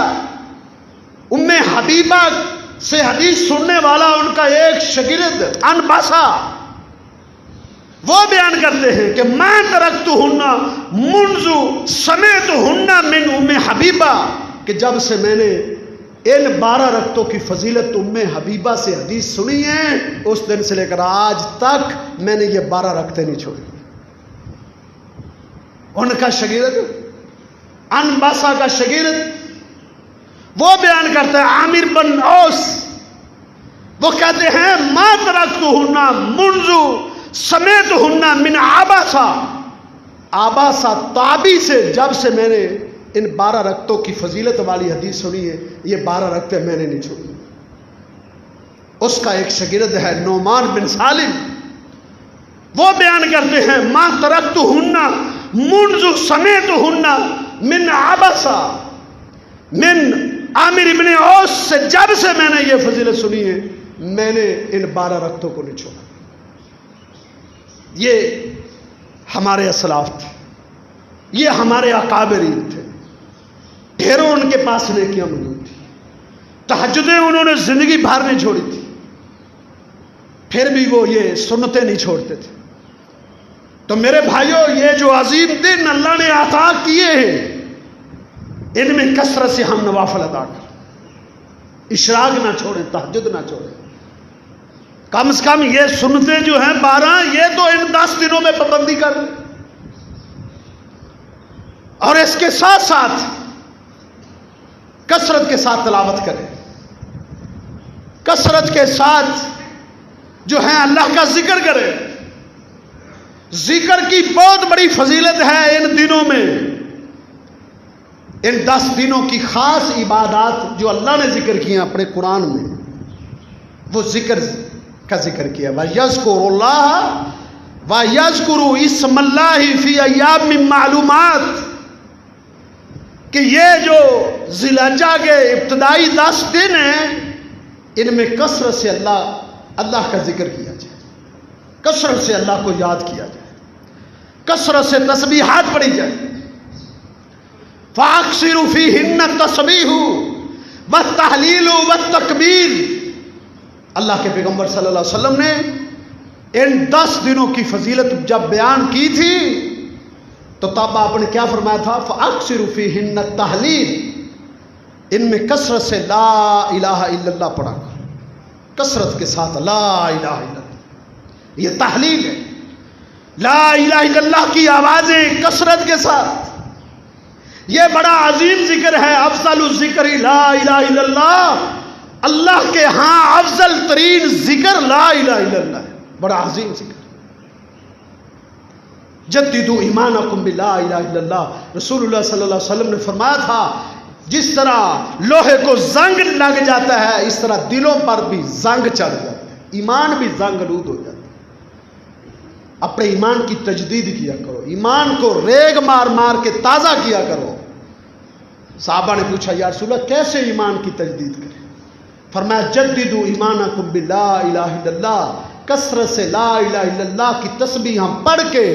ام حبیبہ سے حدیث سننے والا ان کا ایک شاگرد انباسا، وہ بیان کرتے ہیں کہ ما ترکتہن منذ سمعتہن من ام حبیبہ، کہ جب سے میں نے ان 12 رکعتوں کی فضیلت ام حبیبہ سے حدیث سنی ہے، اس دن سے لے کر آج تک میں نے یہ 12 رکعتیں نہیں چھوڑی۔ ان کا شاگرد انباسا کا شاگرد وہ بیان کرتا ہے عامر بن اوس، وہ کہتے ہیں ما ترکتہن منذ سمعتہن من عباسہ، عباسہ تابی سے جب سے میں نے ان 12 رکعتوں کی فضیلت والی حدیث سنی ہے، یہ 12 رکعتیں میں نے نہیں چھوڑی۔ اس کا ایک شاگرد ہے نعمان بن سالم، وہ بیان کرتے ہیں ما ترکتہن منذ سمعتہن من عباسہ من عامر ابن اوس، سے جب سے میں نے یہ فضیلت سنی ہے میں نے ان 12 رکعتوں کو نہیں چھوڑا۔ یہ ہمارے اسلاف تھے، یہ ہمارے اکابرین تھے، ڈھیروں ان کے پاس نیکیاں موجود تھی، تہجدیں انہوں نے زندگی بھر نہیں چھوڑی تھی، پھر بھی وہ یہ سنتیں نہیں چھوڑتے تھے۔ تو میرے بھائیوں، یہ جو عظیم دن اللہ نے عطا کیے ہیں، ان میں کثرت سے ہم نوافل ادا کریں، اشراق نہ چھوڑیں، تہجد نہ چھوڑیں، کم سے کم یہ سنتیں جو ہیں 12 یہ تو ان 10 دنوں میں پابندی کر لیں، اور اس کے ساتھ ساتھ کثرت کے ساتھ تلاوت کریں، کثرت کے ساتھ جو ہے اللہ کا ذکر کریں۔ ذکر کی بہت بڑی فضیلت ہے ان دنوں میں، ان 10 دنوں کی خاص عبادات جو اللہ نے ذکر کی ہیں اپنے قرآن میں، وہ ذکر کا ذکر کیا، وَيَذْكُرُ اللَّهَ وَيَذْكُرُ اسْمَ اللَّهِ فِي أَيَّامٍ مَّعْلُومَاتٍ، کہ یہ جو ذی الحجہ کے ابتدائی 10 دن ہیں، ان میں کثرت سے اللہ کا ذکر کیا جائے، کثرت سے اللہ کو یاد کیا جائے، کثرت سے تسبیحات پڑھی جائے۔ فَأَكْثِرُوا فِيهِنَّ التَّسْبِيحَ وَالتَّهْلِيلَ وَالتَّكْبِيرَ۔ اللہ کے پیغمبر صلی اللہ علیہ وسلم نے ان 10 دنوں کی فضیلت جب بیان کی تھی تو تب آپ نے کیا فرمایا تھا؟ فَأَكْثِرُوا فِيهِنَّ التَّهْلِيلَ، ان میں کثرت سے لا الہ الا اللہ پڑھا کرو، کثرت کے ساتھ لا الہ الا اللہ، یہ تحلیل ہے، لا الہ الا اللہ کی آوازیں کثرت کے ساتھ، یہ بڑا عظیم ذکر ہے، افضل الذکر لا الہ الا اللہ، اللہ کے ہاں افضل ترین ذکر لا الہ الا اللہ ہے، بڑا عظیم ذکر۔ جددوا ایمانکم بلا الہ الا اللہ، رسول اللہ صلی اللہ علیہ وسلم نے فرمایا تھا جس طرح لوہے کو زنگ لگ جاتا ہے، اس طرح دلوں پر بھی زنگ چڑھ جاتا ہے، ایمان بھی زنگ آلود ہو جاتا ہے۔ اپنے ایمان کی تجدید کیا کرو، ایمان کو ریگ مار مار کے تازہ کیا کرو۔ صحابہ نے پوچھا یا رسول اللہ کیسے ایمان کی تجدید کریں؟ فرمایا جددوا ایمانکم بلا الہ الا اللہ، کثرت سے لا الہ الا اللہ کی تسبیح ہم پڑھ کے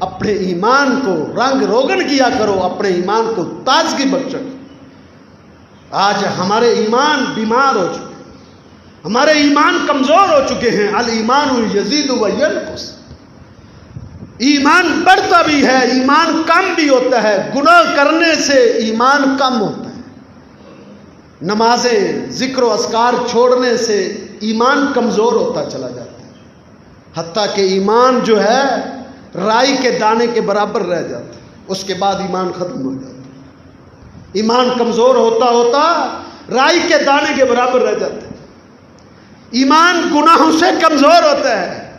اپنے ایمان کو رنگ روگن کیا کرو، اپنے ایمان کو تازگی بخشو۔ آج ہمارے ایمان بیمار ہو چکے ہیں، ہمارے ایمان کمزور ہو چکے ہیں، الایمان یزید و ینقص، ایمان بڑھتا بھی ہے، ایمان کم بھی ہوتا ہے، گناہ کرنے سے ایمان کم ہوتا ہے، نمازیں ذکر و اذکار چھوڑنے سے ایمان کمزور ہوتا چلا جاتا ہے، حتیٰ کہ ایمان جو ہے رائی کے دانے کے برابر رہ جاتا ہے، اس کے بعد ایمان ختم ہو جاتا ہے۔ ایمان کمزور ہوتا ہوتا رائی کے دانے کے برابر رہ جاتا ہے، ایمان گناہوں سے کمزور ہوتا ہے،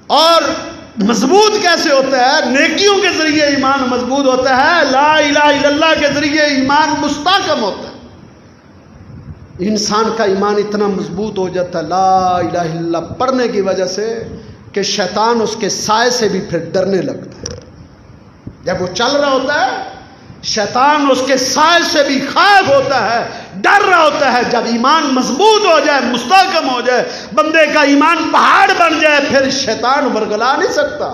اور مضبوط کیسے ہوتا ہے؟ نیکیوں کے ذریعے ایمان مضبوط ہوتا ہے، لا الہ الا اللہ کے ذریعے ایمان مستحکم ہوتا ہے۔ انسان کا ایمان اتنا مضبوط ہو جاتا ہے لا الہ الا اللہ پڑھنے کی وجہ سے کہ شیطان اس کے سائے سے بھی پھر ڈرنے لگتا ہے۔ جب وہ چل رہا ہوتا ہے شیطان اس کے سائے سے بھی خائف ہوتا ہے، ڈر رہا ہوتا ہے۔ جب ایمان مضبوط ہو جائے، مستحکم ہو جائے، بندے کا ایمان پہاڑ بن جائے، پھر شیطان ورگلا نہیں سکتا۔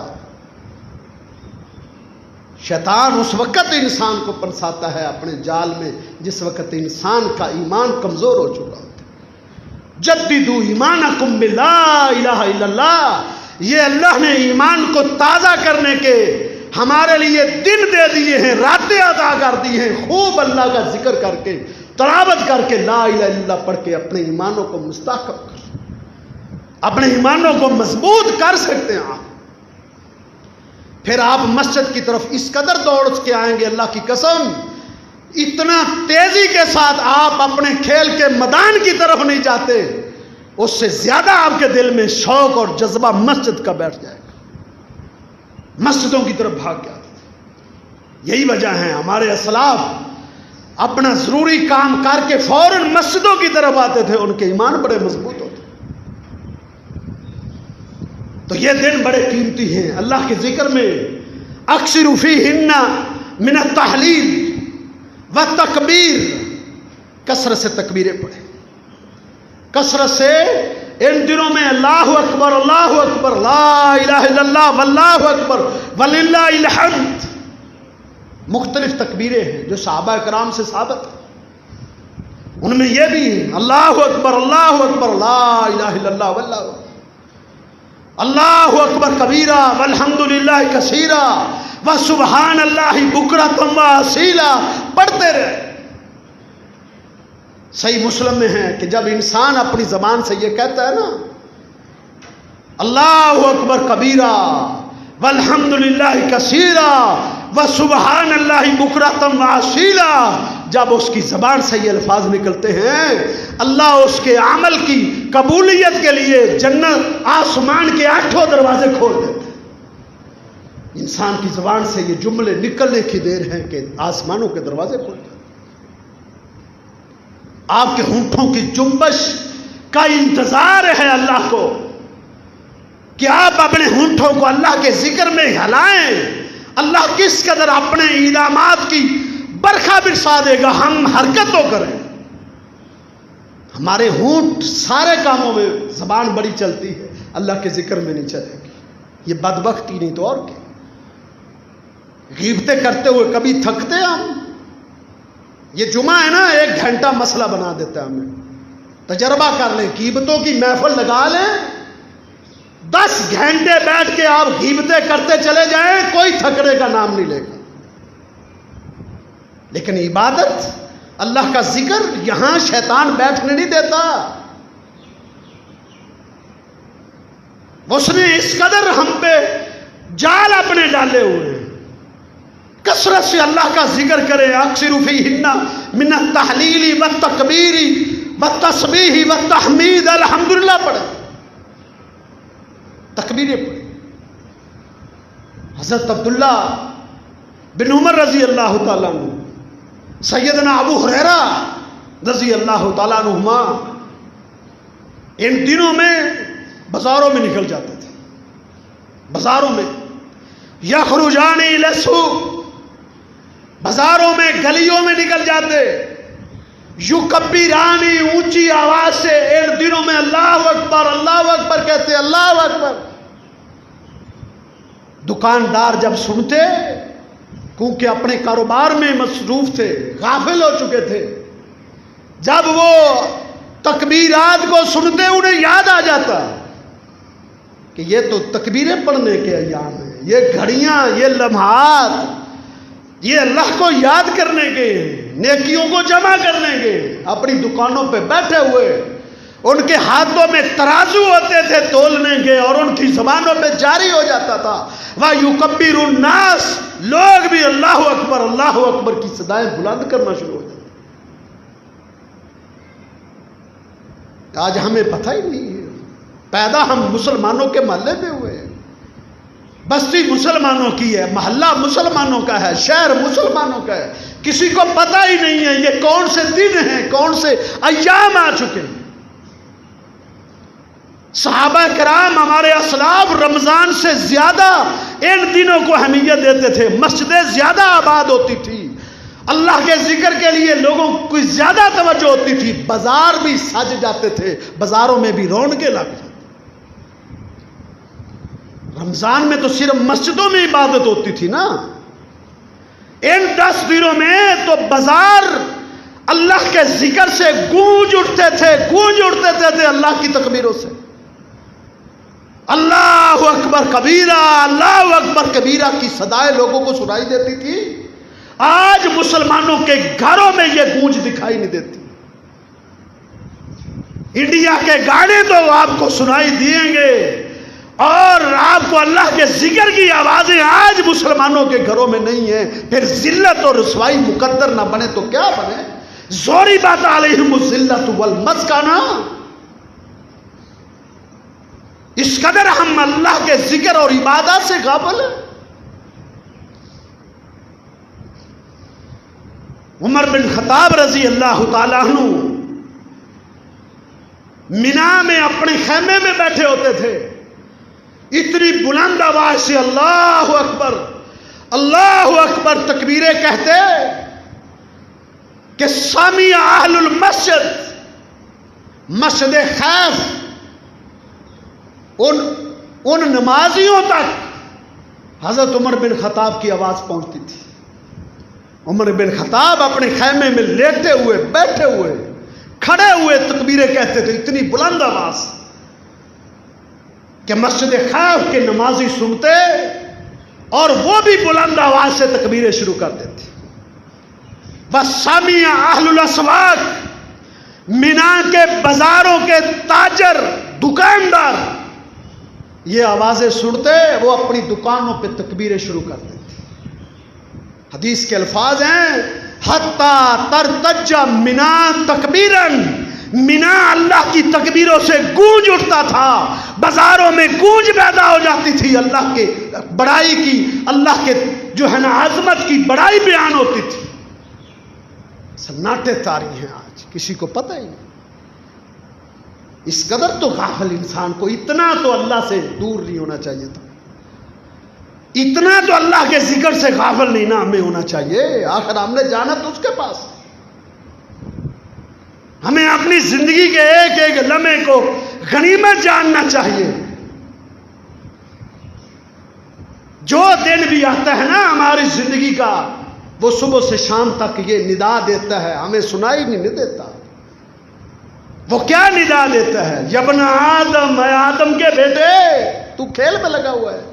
شیطان اس وقت انسان کو پھنساتا ہے اپنے جال میں جس وقت انسان کا ایمان کمزور ہو چکا ہوتا ہے۔ جددوا ایمانکم بلا الہ الا اللہ، یہ اللہ نے ایمان کو تازہ کرنے کے ہمارے لیے دن دے دیے ہیں، راتیں عطا کر دی ہیں، خوب اللہ کا ذکر کر کے تلاوت کر کے لا الہ الا اللہ پڑھ کے اپنے ایمانوں کو مستحکم کر، اپنے ایمانوں کو مضبوط کر سکتے ہیں آپ۔ پھر آپ مسجد کی طرف اس قدر دوڑ کے آئیں گے، اللہ کی قسم اتنا تیزی کے ساتھ آپ اپنے کھیل کے میدان کی طرف نہیں جاتے، اس سے زیادہ آپ کے دل میں شوق اور جذبہ مسجد کا بیٹھ جائے گا، مسجدوں کی طرف بھاگ کے آتے تھے۔ یہی وجہ ہے ہمارے اسلاف اپنا ضروری کام کر کے فوراً مسجدوں کی طرف آتے تھے، ان کے ایمان بڑے مضبوط ہوتے۔ تو یہ دن بڑے قیمتی ہیں، اللہ کے ذکر میں اکثروا فیہن من التحلیل والتکبیر، کثرت سے تکبیریں پڑھیں، کثرت سے ان دنوں میں اللہ اکبر اللہ اکبر لا الہ الا اللہ واللہ اکبر وللہ الحمد، مختلف تکبیریں ہیں جو صحابہ کرام سے ثابت ہیں، ان میں یہ بھی ہے اللہ اکبر لا الہ الا اللہ واللہ اکبر، اللہ اکبر کبیرہ والحمد للہ کثیرہ وسبحان اللہ بکرۃ واصیلا، پڑھتے رہے۔ صحیح مسلم میں ہے کہ جب انسان اپنی زبان سے یہ کہتا ہے نا اللہ اکبر کبیرہ والحمد للہ کثیرہ وسبحان اللہ بکرۃ واصیلا، جب اس کی زبان سے یہ الفاظ نکلتے ہیں اللہ اس کے عمل کی قبولیت کے لیے جنت آسمان کے 8 دروازے کھول دیتے ہیں۔ انسان کی زبان سے یہ جملے نکلنے کی دیر ہے کہ آسمانوں کے دروازے کھول جاتے ہیں۔ آپ کے ہونٹوں کی جنبش کا انتظار ہے اللہ کو کہ آپ اپنے ہونٹوں کو اللہ کے ذکر میں ہلائیں۔ اللہ کس قدر اپنے انعامات کی برکھا برسا دے گا ہم حرکت تو کریں۔ ہمارے ہونٹ سارے کاموں میں زبان بڑی چلتی ہے، اللہ کے ذکر میں نہیں چلے گی، یہ بدبختی نہیں تو اور کیا۔ غیبتیں کرتے ہوئے کبھی تھکتے ہم؟ یہ جمعہ ہے نا 1 گھنٹہ مسئلہ بنا دیتا ہے ہمیں۔ تجربہ کر لیں، غیبتوں کی محفل لگا لیں، 10 گھنٹے بیٹھ کے آپ غیبتیں کرتے چلے جائیں، کوئی تھکنے کا نام نہیں لے گا۔ لیکن عبادت اللہ کا ذکر یہاں شیطان بیٹھنے نہیں دیتا۔ اس نے اس قدر ہم پہ جال اپنے ڈالے ہوئے ہیں، کثرت سے اللہ کا ذکر کرے، اکثروا فیہن من التحلیل والتکبیر والتسبیح والتحمید، الحمدللہ پڑھے، تکبیریں پڑھے۔ حضرت عبداللہ بن عمر رضی اللہ تعالیٰ عنہ، سیدنا ابو ہریرہ رضی اللہ تعالیٰ عنہما ان دنوں میں بازاروں میں نکل جاتے تھے، بازاروں میں یخرجان الی السوق، بازاروں میں گلیوں میں نکل جاتے، یکبرانی اونچی آواز سے ان دنوں میں اللہ اکبر کہتے، اللہ اکبر۔ دکاندار جب سنتے، کیونکہ اپنے کاروبار میں مصروف تھے، غافل ہو چکے تھے، جب وہ تکبیرات کو سنتے انہیں یاد آ جاتا کہ یہ تو تکبیریں پڑھنے کے ایام ہیں، یہ گھڑیاں، یہ لمحات، یہ اللہ کو یاد کرنے کے، نیکیوں کو جمع کرنے کے۔ اپنی دکانوں پہ بیٹھے ہوئے ان کے ہاتھوں میں ترازو ہوتے تھے تولنے کے، اور ان کی زبانوں پہ جاری ہو جاتا تھا وَيُكَبِّرُ النَّاسِ، لوگ بھی اللہ اکبر کی صدائیں بلند کرنا شروع ہو جاتے۔ آج ہمیں پتہ ہی نہیں ہے، پیدا ہم مسلمانوں کے محلے میں ہوئے ہیں، بستی مسلمانوں کی ہے، محلہ مسلمانوں کا ہے، شہر مسلمانوں کا ہے، کسی کو پتہ ہی نہیں ہے یہ کون سے دن ہیں، کون سے ایام آ چکے ہیں۔ صحابہ کرام ہمارے اسلاف رمضان سے زیادہ ان دنوں کو اہمیت دیتے تھے، مسجدیں زیادہ آباد ہوتی تھی، اللہ کے ذکر کے لیے لوگوں کو زیادہ توجہ ہوتی تھی، بازار بھی سج جاتے تھے، بازاروں میں بھی رونقیں لگ جاتی۔ رمضان میں تو صرف مسجدوں میں عبادت ہوتی تھی نا، ان 10 دنوں میں تو بازار اللہ کے ذکر سے گونج اٹھتے تھے اللہ کی تکبیروں سے۔ اللہ اکبر کبیرہ کی صدائیں لوگوں کو سنائی دیتی تھی۔ آج مسلمانوں کے گھروں میں یہ گونج دکھائی نہیں دیتی۔ انڈیا کے گانے تو آپ کو سنائی دیں گے، اور آپ کو اللہ کے ذکر کی آوازیں آج مسلمانوں کے گھروں میں نہیں ہیں۔ پھر ذلت اور رسوائی مقدر نہ بنے تو کیا بنے؟ زوری بات علیہم الذلۃ والمسکنہ۔ اس قدر ہم اللہ کے ذکر اور عبادات سے غافل ہیں۔ عمر بن خطاب رضی اللہ تعالیٰ عنہ مینا میں اپنے خیمے میں بیٹھے ہوتے تھے، اتنی بلند آواز سے اللہ اکبر تکبیریں کہتے کہ سامع اہل المسجد، مسجد خیف، ان نمازیوں تک حضرت عمر بن خطاب کی آواز پہنچتی تھی۔ عمر بن خطاب اپنے خیمے میں لیٹے ہوئے بیٹھے ہوئے کھڑے ہوئے تکبیریں کہتے تھے اتنی بلند آواز کہ مسجد خیف کے نمازی سنتے اور وہ بھی بلند آواز سے تکبیریں شروع کر دیتے. بس سامع اہل الاسواق، مینا کے بازاروں کے تاجر دکاندار یہ آوازیں سنتے وہ اپنی دکانوں پہ تکبیریں شروع کر دیتے. حدیث کے الفاظ ہیں حتی ترتج منا تکبیرن، مینا اللہ کی تکبیروں سے گونج اٹھتا تھا، بازاروں میں گونج پیدا ہو جاتی تھی، اللہ کے بڑائی کی، اللہ کے جو ہے نا عظمت کی بڑائی بیان ہوتی تھی. سناٹے طاری ہیں آج، کسی کو پتہ ہی نہیں. اس قدر تو غافل انسان کو اتنا تو اللہ سے دور نہیں ہونا چاہیے تھا، اتنا تو اللہ کے ذکر سے غافل نہیں نا ہمیں ہونا چاہیے. آخر ہم نے جانا تو اس کے پاس. ہمیں اپنی زندگی کے ایک ایک لمحے کو غنیمت جاننا چاہیے. جو دن بھی آتا ہے نا ہماری زندگی کا، وہ صبح سے شام تک یہ ندا دیتا ہے، ہمیں سنائی نہیں دیتا. وہ کیا ندا دیتا ہے؟ یبن آدم، اے آدم کے بیٹے تو کھیل میں لگا ہوا ہے،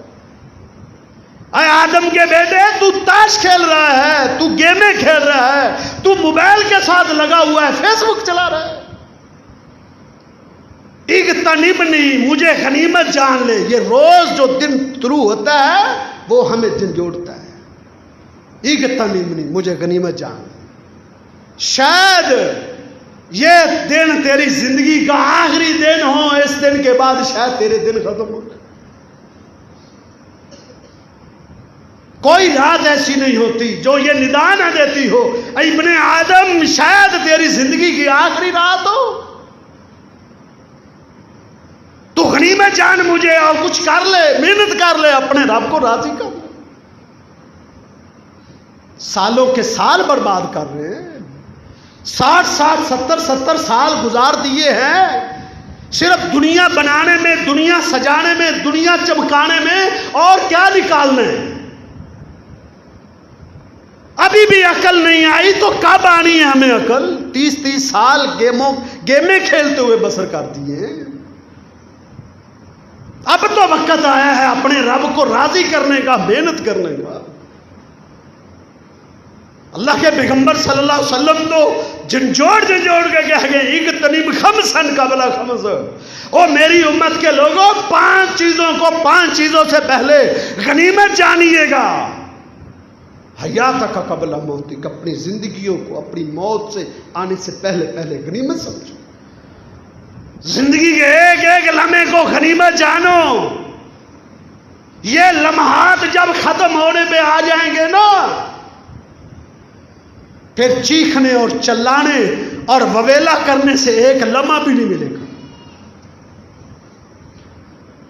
اے آدم کے بیٹے تو تاش کھیل رہا ہے، تو گیمیں کھیل رہا ہے، تو موبائل کے ساتھ لگا ہوا ہے، فیس بک چلا رہا ہے. اغتنمنی، مجھے غنیمت جان لے. یہ روز جو دن طلوع ہوتا ہے وہ ہمیں جھنجھوڑتا ہے. اغتنمنی، مجھے غنیمت جان لے. شاید یہ دن تیری زندگی کا آخری دن ہو، اس دن کے بعد شاید تیرے دن ختم ہو جائے. کوئی رات ایسی نہیں ہوتی جو یہ ندا نہ دیتی ہو اے ابن آدم شاید تیری زندگی کی آخری رات ہو، تو غنیمت جان مجھے اور کچھ کر لے، محنت کر لے، اپنے رب کو راضی کر لے. سالوں کے سال برباد کر رہے ہیں، 60 70 سال گزار دیے ہیں صرف دنیا بنانے میں، دنیا سجانے میں، دنیا چمکانے میں، اور کیا نکالنے. ابھی بھی عقل نہیں آئی تو کب آنی ہے ہمیں عقل؟ 30 سال گیمیں کھیلتے ہوئے بسر کر دیے. اب تو وقت آیا ہے اپنے رب کو راضی کرنے کا، محنت کرنے کا. اللہ کے پیغمبر صلی اللہ علیہ وسلم تو جھنجھوڑ کے کہہ گئے اغتنم خمسن قبل خمس، او میری امت کے لوگوں 5 چیزوں کو 5 چیزوں سے پہلے غنیمت جانیے گا. حیاتک قبل موتک، اپنی زندگیوں کو اپنی موت سے آنے سے پہلے غنیمت سمجھو. زندگی کے ایک ایک لمحے کو غنیمت جانو. یہ لمحات جب ختم ہونے پہ آ جائیں گے نا، پھر چیخنے اور چلانے اور وویلا کرنے سے ایک لمحہ بھی نہیں ملے گا،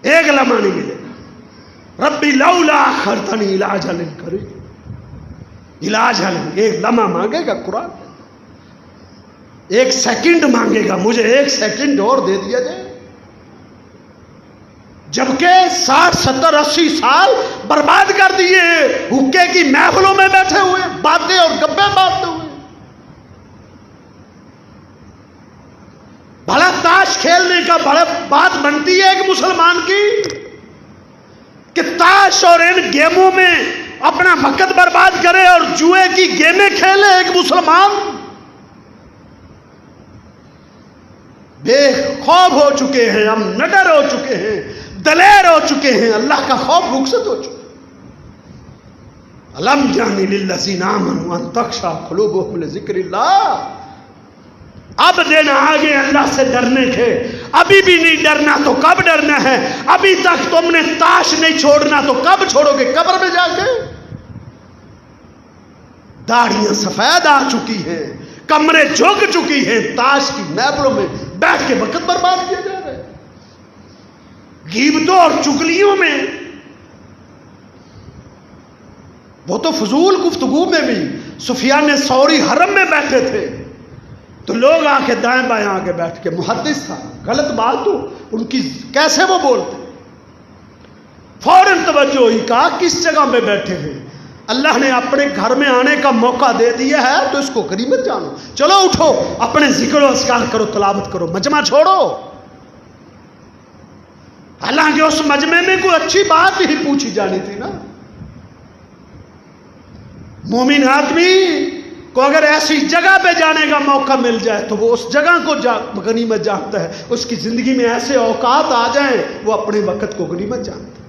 ایک لمحہ نہیں ملے گا. ربی لولا اخرتنی الی اجل قریب، علاج حل ایک لمحہ مانگے گا قرآن، 1 سیکنڈ مانگے گا، مجھے 1 سیکنڈ اور دے دیا جائے. جبکہ 60 70 80 سال برباد کر دیے حقے کی محفلوں میں بیٹھے ہوئے، باتیں اور گپیں باتیں ہوئے. بھلا تاش کھیلنے کا بڑا بات بنتی ہے ایک مسلمان کی کہ تاش اور ان گیموں میں اپنا وقت برباد کرے اور جوئے کی گیمیں کھیلے ایک مسلمان؟ بے خوف ہو چکے ہیں ہم، نڈر ہو چکے ہیں، دلیر ہو چکے ہیں، اللہ کا خوف رخصت ہو چکا. الم جان للذین آمنوا ان تخشع قلوبهم لذکر اللہ. اب دن آگے اللہ سے ڈرنے کے، ابھی بھی نہیں ڈرنا تو کب ڈرنا ہے؟ ابھی تک تم نے تاش نہیں چھوڑنا تو کب چھوڑو گے قبر میں جا کے؟ داڑیاں سفید آ چکی ہیں، کمرے جھک چکی ہیں، تاش کی محفلوں میں بیٹھ کے وقت برباد کیا جا رہا ہے. غیبتوں اور چگلیوں میں، وہ تو فضول گفتگو میں بھی. سفیان ثوری حرم میں بیٹھے تھے تو لوگ آ کے دائیں بائیں آ کے بیٹھ کے، محدث تھا، غلط بات تو ان کی کیسے وہ بولتے، فوراً توجہ ہوئی، کہا کس جگہ پہ بیٹھے ہیں؟ اللہ نے اپنے گھر میں آنے کا موقع دے دیا ہے تو اس کو غنیمت جانو. چلو اٹھو, اپنے ذکر و اذکار کرو, تلاوت کرو, مجمع چھوڑو. حالانکہ اس مجمع میں کوئی اچھی بات ہی پوچھی جانی تھی نا. مومن آدمی کو اگر ایسی جگہ پہ جانے کا موقع مل جائے تو وہ اس جگہ کو غنیمت جانتا ہے. اس کی زندگی میں ایسے اوقات آ جائیں وہ اپنے وقت کو غنیمت جانتا ہے.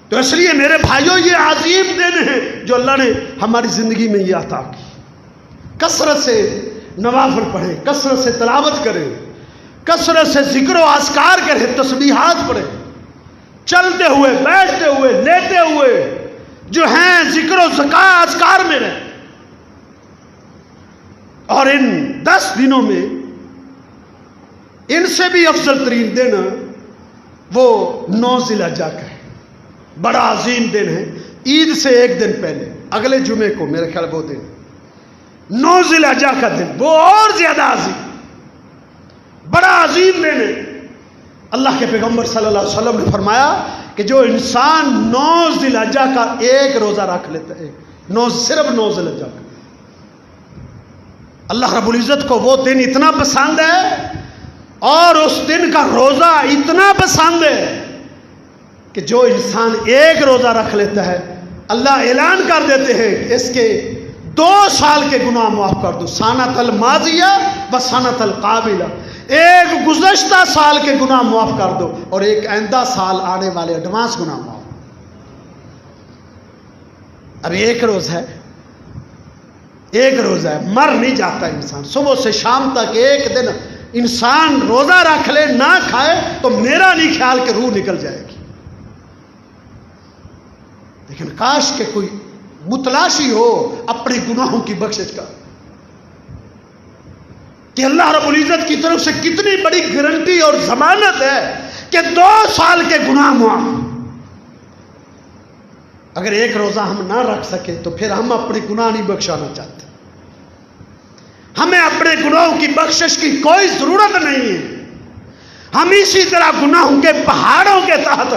تو اس لیے میرے بھائیوں, یہ عظیم دن ہے جو اللہ نے ہماری زندگی میں یہ عطا کی. کثرت سے نوافل پڑھیں, کثرت سے تلاوت کریں, کثرت سے ذکر و اذکار کریں, تسبیحات پڑھیں, چلتے ہوئے, بیٹھتے ہوئے, لیتے ہوئے جو ہیں ذکر و اذکار میں رہیں. اور ان 10 دنوں میں ان سے بھی افضل ترین دن وہ 9 ذی الحجہ کا ہے. بڑا عظیم دن ہے. عید سے ایک دن پہلے اگلے جمعے کو میرے خیال وہ دن 9 ذی الحجہ کا دن, وہ اور زیادہ عظیم, بڑا عظیم دن ہے. اللہ کے پیغمبر صلی اللہ علیہ وسلم نے فرمایا کہ جو انسان 9 ذی الحجہ کا ایک روزہ رکھ لیتا ہے, صرف 9 ذی الحجہ کا, اللہ رب العزت کو وہ دن اتنا پسند ہے اور اس دن کا روزہ اتنا پسند ہے کہ جو انسان ایک روزہ رکھ لیتا ہے اللہ اعلان کر دیتے ہیں کہ اس کے 2 سال کے گناہ معاف کر دو. سنۃ الماضیہ و سنۃ القابلہ, ایک گزشتہ سال کے گناہ معاف کر دو اور ایک آئندہ سال آنے والے ایڈوانس گناہ معاف. اب ایک روز ہے, ایک روزہ ہے, مر نہیں جاتا انسان. صبح سے شام تک ایک دن انسان روزہ رکھ لے, نہ کھائے تو میرا نہیں خیال کہ روح نکل جائے گی. لیکن کاش کہ کوئی متلاشی ہو اپنے گناہوں کی بخشش کا, کہ اللہ رب العزت کی طرف سے کتنی بڑی گارنٹی اور ضمانت ہے کہ 2 سال کے گناہ معاف. اگر ایک روزہ ہم نہ رکھ سکے تو پھر ہم اپنے گناہ نہیں بخشانا چاہتے. ہمیں اپنے گناہوں کی بخشش کی کوئی ضرورت نہیں ہے. ہم اسی طرح گناہوں کے پہاڑوں کے تحت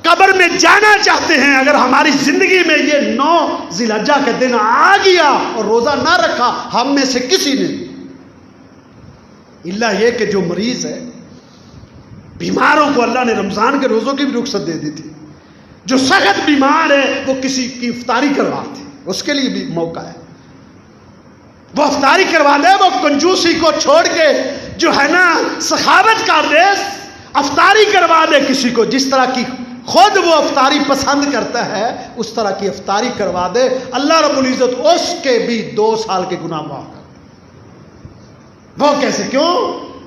قبر میں جانا چاہتے ہیں. اگر ہماری زندگی میں یہ 9 ذی الحجہ کا دن آ گیا اور روزہ نہ رکھا ہم میں سے کسی نے, اللہ یہ کہ جو مریض ہے, بیماروں کو اللہ نے رمضان کے روزوں کی بھی رخصت دے دی تھی. جو سخت بیمار ہے وہ کسی کی افطاری کروا دے, اس کے لیے بھی موقع ہے, وہ افطاری کروا دے. وہ کنجوسی کو چھوڑ کے جو ہے نا سخاوت کر دے, افطاری کروا دے کسی کو. جس طرح کی خود وہ افطاری پسند کرتا ہے اس طرح کی افطاری کروا دے. اللہ رب العزت اس کے بھی 2 سال کے گناہ معاف کر. وہ کیسے؟ کیوں؟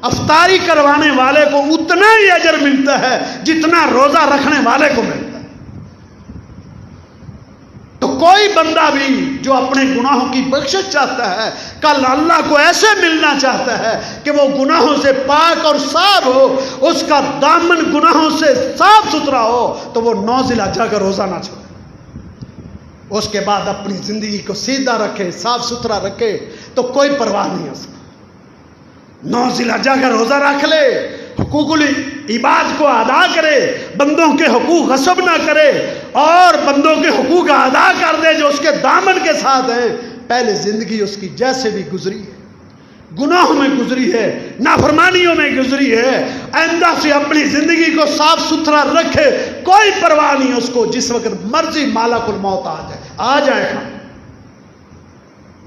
افطاری کروانے والے کو اتنا ہی اجر ملتا ہے جتنا روزہ رکھنے والے کو ملتا ہے. تو کوئی بندہ بھی جو اپنے گناہوں کی بخشش چاہتا ہے, کل اللہ کو ایسے ملنا چاہتا ہے کہ وہ گناہوں سے پاک اور صاف ہو, اس کا دامن گناہوں سے صاف ستھرا ہو, تو وہ 9 ذی الحجہ کا روزہ نہ چھوڑے. اس کے بعد اپنی زندگی کو سیدھا رکھے, صاف ستھرا رکھے, تو کوئی پرواہ نہیں اس کو. 9 ذی الحجہ کا روزہ رکھ لے, حقوق العباد کو ادا کرے, بندوں کے حقوق غصب نہ کرے, اور بندوں کے حقوق ادا کر دے جو اس کے دامن کے ساتھ ہیں. پہلے زندگی اس کی جیسے بھی گزری ہے, گناہوں میں گزری ہے, نافرمانیوں میں گزری ہے, آئندہ سے اپنی زندگی کو صاف ستھرا رکھے. کوئی پرواہ نہیں اس کو, جس وقت مرضی مالک الموت آ جائے گا.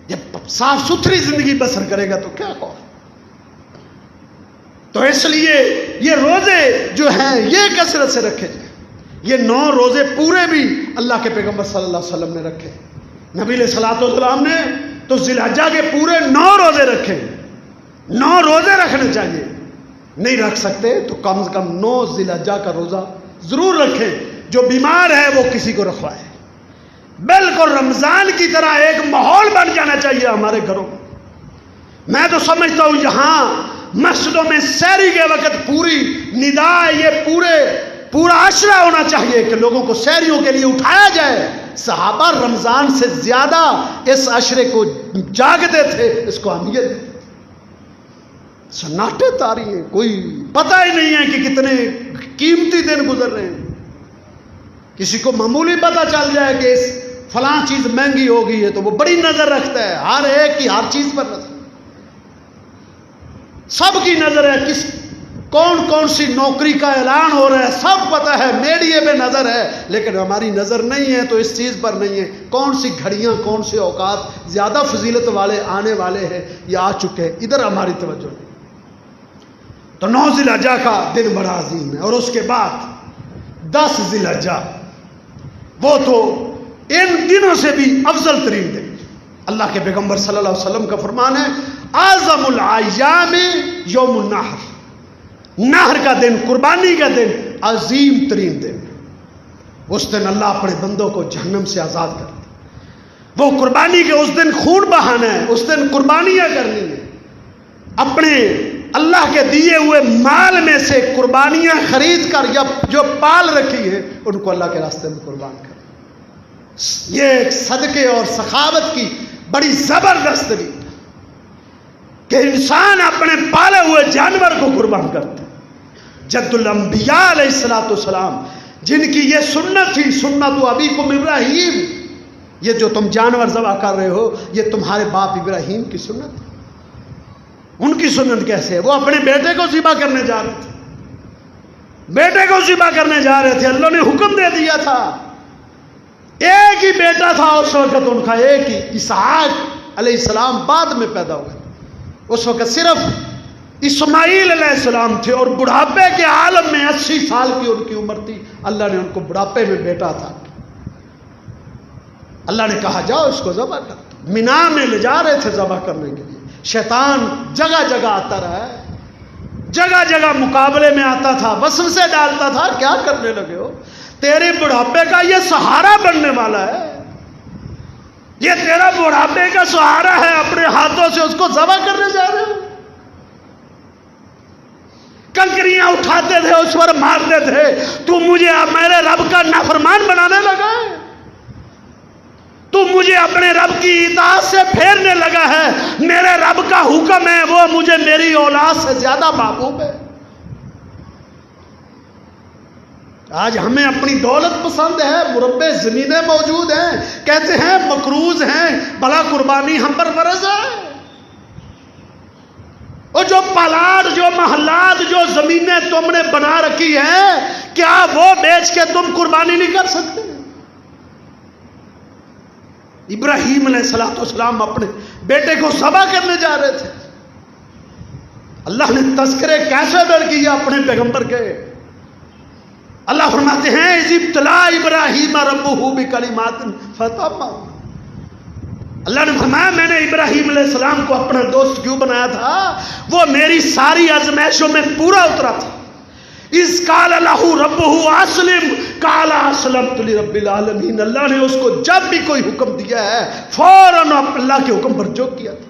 جب صاف ستھری زندگی بسر کرے گا تو کیا کہو. تو اس لیے یہ روزے جو ہیں یہ کثرت سے رکھے جائیں. یہ 9 روزے پورے بھی اللہ کے پیغمبر صلی اللہ علیہ وسلم نے رکھے. نبی علیہ الصلوۃ والسلام نے تو ذی الحجہ کے پورے 9 روزے رکھے. 9 روزے رکھنے چاہیے. نہیں رکھ سکتے تو کم سے کم 9 ذی الحجہ کا روزہ ضرور رکھیں. جو بیمار ہے وہ کسی کو رکھوائے. بالکل رمضان کی طرح ایک ماحول بن جانا چاہیے ہمارے گھروں میں. میں تو سمجھتا ہوں یہاں مسجدوں میں سحری کے وقت پوری ندا, یہ پورا عشرہ ہونا چاہیے کہ لوگوں کو سحریوں کے لیے اٹھایا جائے. صحابہ رمضان سے زیادہ اس عشرے کو جاگتے تھے, اس کو اہمیت دیتے تھے. سناٹے تاری ہیں, کوئی پتہ ہی نہیں ہے کہ کتنے قیمتی دن گزر رہے ہیں. کسی کو معمولی پتہ چل جائے کہ اس فلاں چیز مہنگی ہو گئی ہے تو وہ بڑی نظر رکھتا ہے، ہر ایک کی ہر چیز پر نظر، سب کی نظر ہے، کون کون سی نوکری کا اعلان ہو رہا ہے سب پتہ ہے، میڈیا پہ نظر ہے، لیکن ہماری نظر نہیں ہے تو اس چیز پر نہیں ہے کون سی گھڑیاں کون سے اوقات زیادہ فضیلت والے آنے والے ہیں یا آ چکے ہیں، ادھر ہماری توجہ نہیں۔ تو 9 ذی الحجہ کا دن بڑا عظیم ہے، اور اس کے بعد 10 ذی الحجہ، وہ تو ان دنوں سے بھی افضل ترین دن۔ اللہ کے پیغمبر صلی اللہ علیہ وسلم کا فرمان ہے اعظم الایام یوم النحر، نہر کا دن، قربانی کا دن عظیم ترین دن۔ اس دن اللہ اپنے بندوں کو جہنم سے آزاد کرتا ہے، وہ قربانی کے اس دن خون بہانا ہے، اس دن قربانیاں کرنی ہیں، اپنے اللہ کے دیے ہوئے مال میں سے قربانیاں خرید کر یا جو پال رکھی ہیں ان کو اللہ کے راستے میں قربان کر۔ یہ ایک صدقے اور سخاوت کی بڑی زبردست بھی کہ انسان اپنے پالے ہوئے جانور کو قربان کرتا ہے۔ جد الانبیاء علیہ الصلوۃ والسلام جن کی یہ سنت تھی، سنت ابیکم ابراہیم، یہ جو تم جانور ذبح کر رہے ہو یہ تمہارے باپ ابراہیم کی سنت ہے۔ ان کی سنت کیسے ہے؟ وہ اپنے بیٹے کو ذبح کرنے جا رہے تھے، بیٹے کو ذبح کرنے جا رہے تھے، اللہ نے حکم دے دیا تھا، ایک ہی بیٹا تھا اس وقت ان کا، ایک ہی، اسحاق علیہ السلام بعد میں پیدا ہوئے، اس وقت صرف اسماعیل علیہ السلام تھے، اور بڑھاپے کے عالم میں 80 سال کی ان کی عمر تھی، اللہ نے ان کو بڑھاپے میں بیٹا تھا، اللہ نے کہا جاؤ اس کو ذبح کر دو۔ مینا میں لے جا رہے تھے ذبح کرنے کے لیے، شیطان جگہ جگہ آتا رہا ہے، جگہ جگہ مقابلے میں آتا تھا، وسوسے ڈالتا تھا، کیا کرنے لگے ہو، تیرے بڑھاپے کا یہ سہارا بننے والا ہے، یہ تیرا بڑھاپے کا سہارا ہے، اپنے ہاتھوں سے اس کو ذبح کرنے جا رہے ہو۔ کنکریاں اٹھاتے تھے، اس پر مارتے تھے، تو مجھے میرے رب کا نافرمان بنانے لگا ہے، تو مجھے اپنے رب کی اطاعت سے پھیرنے لگا ہے، میرے رب کا حکم ہے وہ مجھے میری اولاد سے زیادہ محبوب ہے۔ آج ہمیں اپنی دولت پسند ہے، مربع زمینیں موجود ہیں، کہتے ہیں مقروض ہیں، بلا قربانی ہم پر فرض ہے، اور جو پلاٹ، جو محلات، جو زمینیں تم نے بنا رکھی ہیں، کیا وہ بیچ کے تم قربانی نہیں کر سکتے؟ ابراہیم علیہ السلام اپنے بیٹے کو ذبح کرنے جا رہے تھے، اللہ نے تذکرے کیسے در کیا اپنے پیغمبر کے؟ اللہ فرماتے ہیں اذ ابتلی ابراہیم ربہ بکلمات فتمہن، اللہ نے فرمایا میں نے ابراہیم علیہ السلام کو اپنا دوست کیوں بنایا تھا؟ وہ میری ساری آزمائشوں میں پورا اترا تھا۔ اذ قال لہ ربہ اسلم قال اسلمت لرب العالمین، اللہ نے اس کو جب بھی کوئی حکم دیا ہے فوراً اللہ کے حکم پر جو کیا تھا،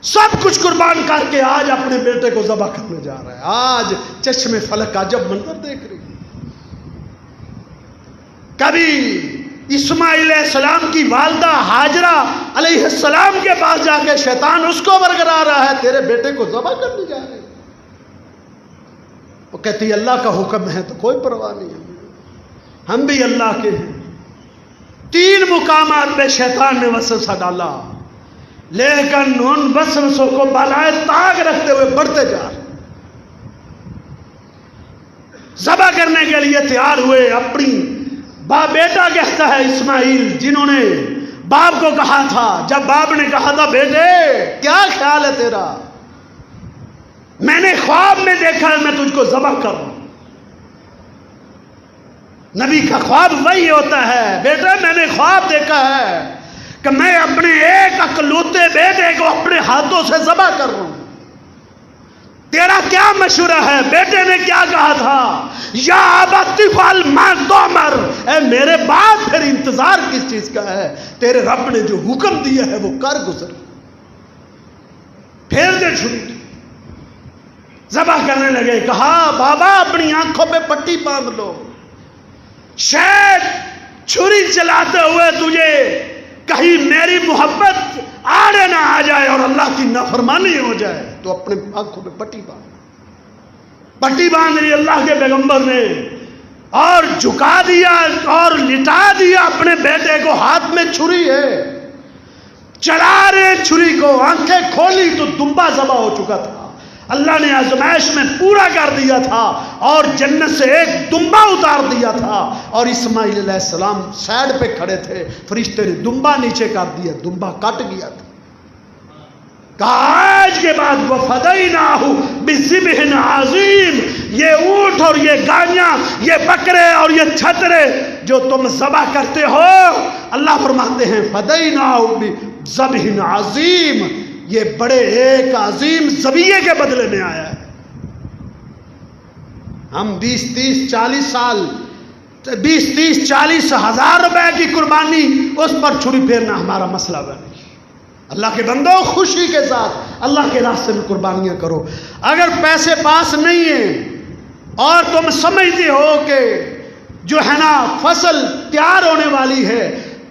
سب کچھ قربان کر کے آج اپنے بیٹے کو ذبح کرنے جا رہا ہے۔ آج چشم فلک عجب منظر دیکھ رہی ہے۔ کبھی اسماعیل علیہ السلام کی والدہ ہاجرہ علیہ السلام کے پاس جا کے شیطان اس کو برگرا رہا ہے، تیرے بیٹے کو ذبح کرنے جا رہے ہیں، وہ کہتی اللہ کا حکم ہے تو کوئی پرواہ نہیں ہے، ہم بھی اللہ کے ہیں۔ 3 مقامات پہ شیطان نے وسوسہ ڈالا، لیکن ان وسوسوں کو بالائے طاق رکھتے ہوئے بڑھتے جا رہے، ذبح کرنے کے لیے تیار ہوئے۔ اپنی باپ بیٹا کہتا ہے اسماعیل، جنہوں نے باپ کو کہا تھا، جب باپ نے کہا تھا بیٹے کیا خیال ہے تیرا، میں نے خواب میں دیکھا ہے میں تجھ کو ذبح کروں۔ نبی کا خواب وہی ہوتا ہے، بیٹا میں نے خواب دیکھا ہے کہ میں اپنے ایک اکلوتے بیٹے کو اپنے ہاتھوں سے ذبح کر رہا ہوں، تیرا کیا مشورہ ہے؟ بیٹے نے کیا کہا تھا؟ یا ابت افعل ما تؤمر، اے میرے باپ پھر انتظار کس چیز کا ہے، تیرے رب نے جو حکم دیا ہے وہ کر گزر۔ پھیر دے چھری، ذبح کرنے لگے۔ کہا بابا اپنی آنکھوں پہ پٹی باندھ لو، شاید چھری چلاتے ہوئے تجھے کہیں میری محبت آڑے نہ آ جائے اور اللہ کی نافرمانی ہو جائے، تو اپنے آنکھوں پہ پٹی باندھ لی۔ اللہ کے پیغمبر نے اور جھکا دیا اور لٹا دیا اپنے بیٹے کو، ہاتھ میں چھری ہے، چلا رہے چھری کو، آنکھیں کھولی تو دمبا ذبح ہو چکا تھا، اللہ نے آزمائش میں پورا کر دیا تھا اور جنت سے ایک دمبا اتار دیا تھا، اور اسماعیل علیہ السلام سائڈ پہ کھڑے تھے، فرشتے نے دمبا نیچے کر دیا، دمبا کٹ گیا تھا، کہا آج کے بعد وَفَدَيْنَاهُ بِذِبْحٍ عَظِيمٍ، یہ اونٹ اور یہ گائیاں، یہ بکرے اور یہ چھترے جو تم ذبح کرتے ہو، اللہ فرماتے ہیں فَدَيْنَاهُ بِذِبْحٍ عَظِيمٍ، یہ بڑے ایک عظیم ذبیحے کے بدلے میں آیا ہے۔ ہم 20-30-40 ہزار روپے کی قربانی، اس پر چھری پھیرنا ہمارا مسئلہ بنے۔ اللہ کے بندو خوشی کے ساتھ اللہ کے راستے میں قربانیاں کرو۔ اگر پیسے پاس نہیں ہیں اور تم سمجھتے ہو کہ جو ہے نا فصل تیار ہونے والی ہے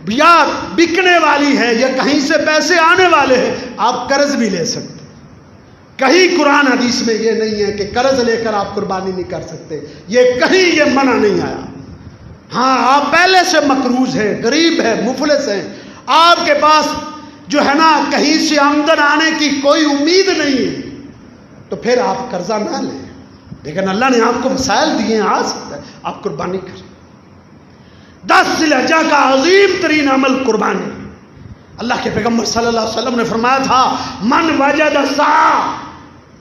یا بکنے والی ہے یا کہیں سے پیسے آنے والے ہیں، آپ قرض بھی لے سکتے، کہیں قرآن حدیث میں یہ نہیں ہے کہ قرض لے کر آپ قربانی نہیں کر سکتے، یہ کہیں یہ منع نہیں آیا۔ ہاں آپ پہلے سے مقروض ہیں، غریب ہیں، مفلس ہیں، آپ کے پاس جو ہے نا کہیں سے آمدن آنے کی کوئی امید نہیں ہے، تو پھر آپ قرضہ نہ لیں، لیکن اللہ نے آپ کو وسائل دیے ہیں، آ سکتا ہے آپ قربانی کریں۔ 10 ذی الحجہ کا عظیم ترین عمل قربانی۔ اللہ کے پیغمبر صلی اللہ علیہ وسلم نے فرمایا تھا من وجد السعی،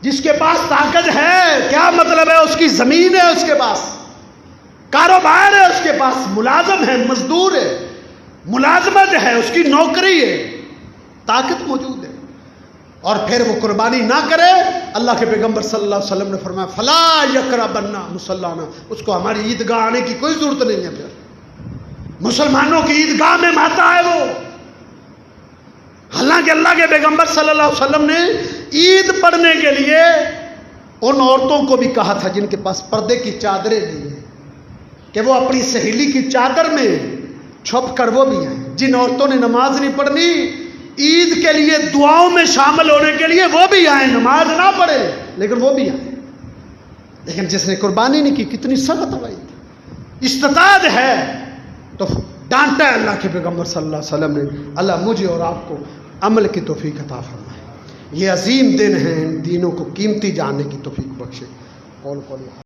جس کے پاس طاقت ہے، کیا مطلب ہے؟ اس کی زمین ہے، اس کے پاس کاروبار ہے، اس کے پاس ملازم ہے، مزدور ہے، ملازمت ہے، اس کی نوکری ہے، طاقت موجود ہے، اور پھر وہ قربانی نہ کرے، اللہ کے پیغمبر صلی اللہ علیہ وسلم نے فرمایا فلا یقربن مصلانا، اس کو ہماری عیدگاہ آنے کی کوئی ضرورت نہیں ہے۔ پھر مسلمانوں کی عیدگاہ میں آتا ہے وہ، حالانکہ اللہ کے پیغمبر صلی اللہ علیہ وسلم نے عید پڑھنے کے لیے ان عورتوں کو بھی کہا تھا جن کے پاس پردے کی چادریں نہیں ہیں کہ وہ اپنی سہیلی کی چادر میں چھپ کر وہ بھی آئیں۔ جن عورتوں نے نماز نہیں پڑھنی، عید کے لیے دعاؤں میں شامل ہونے کے لیے وہ بھی آئیں، نماز نہ پڑھے لیکن وہ بھی آئیں۔ لیکن جس نے قربانی نہیں کی، کتنی سخت وعید، استطاعت ہے تو ڈانٹا ہے اللہ کے پیغمبر صلی اللہ علیہ وسلم نے۔ اللہ مجھے اور آپ کو عمل کی توفیق عطا فرمائے۔ یہ عظیم دن ہیں، ان دینوں کو قیمتی جاننے کی توفیق بخشے۔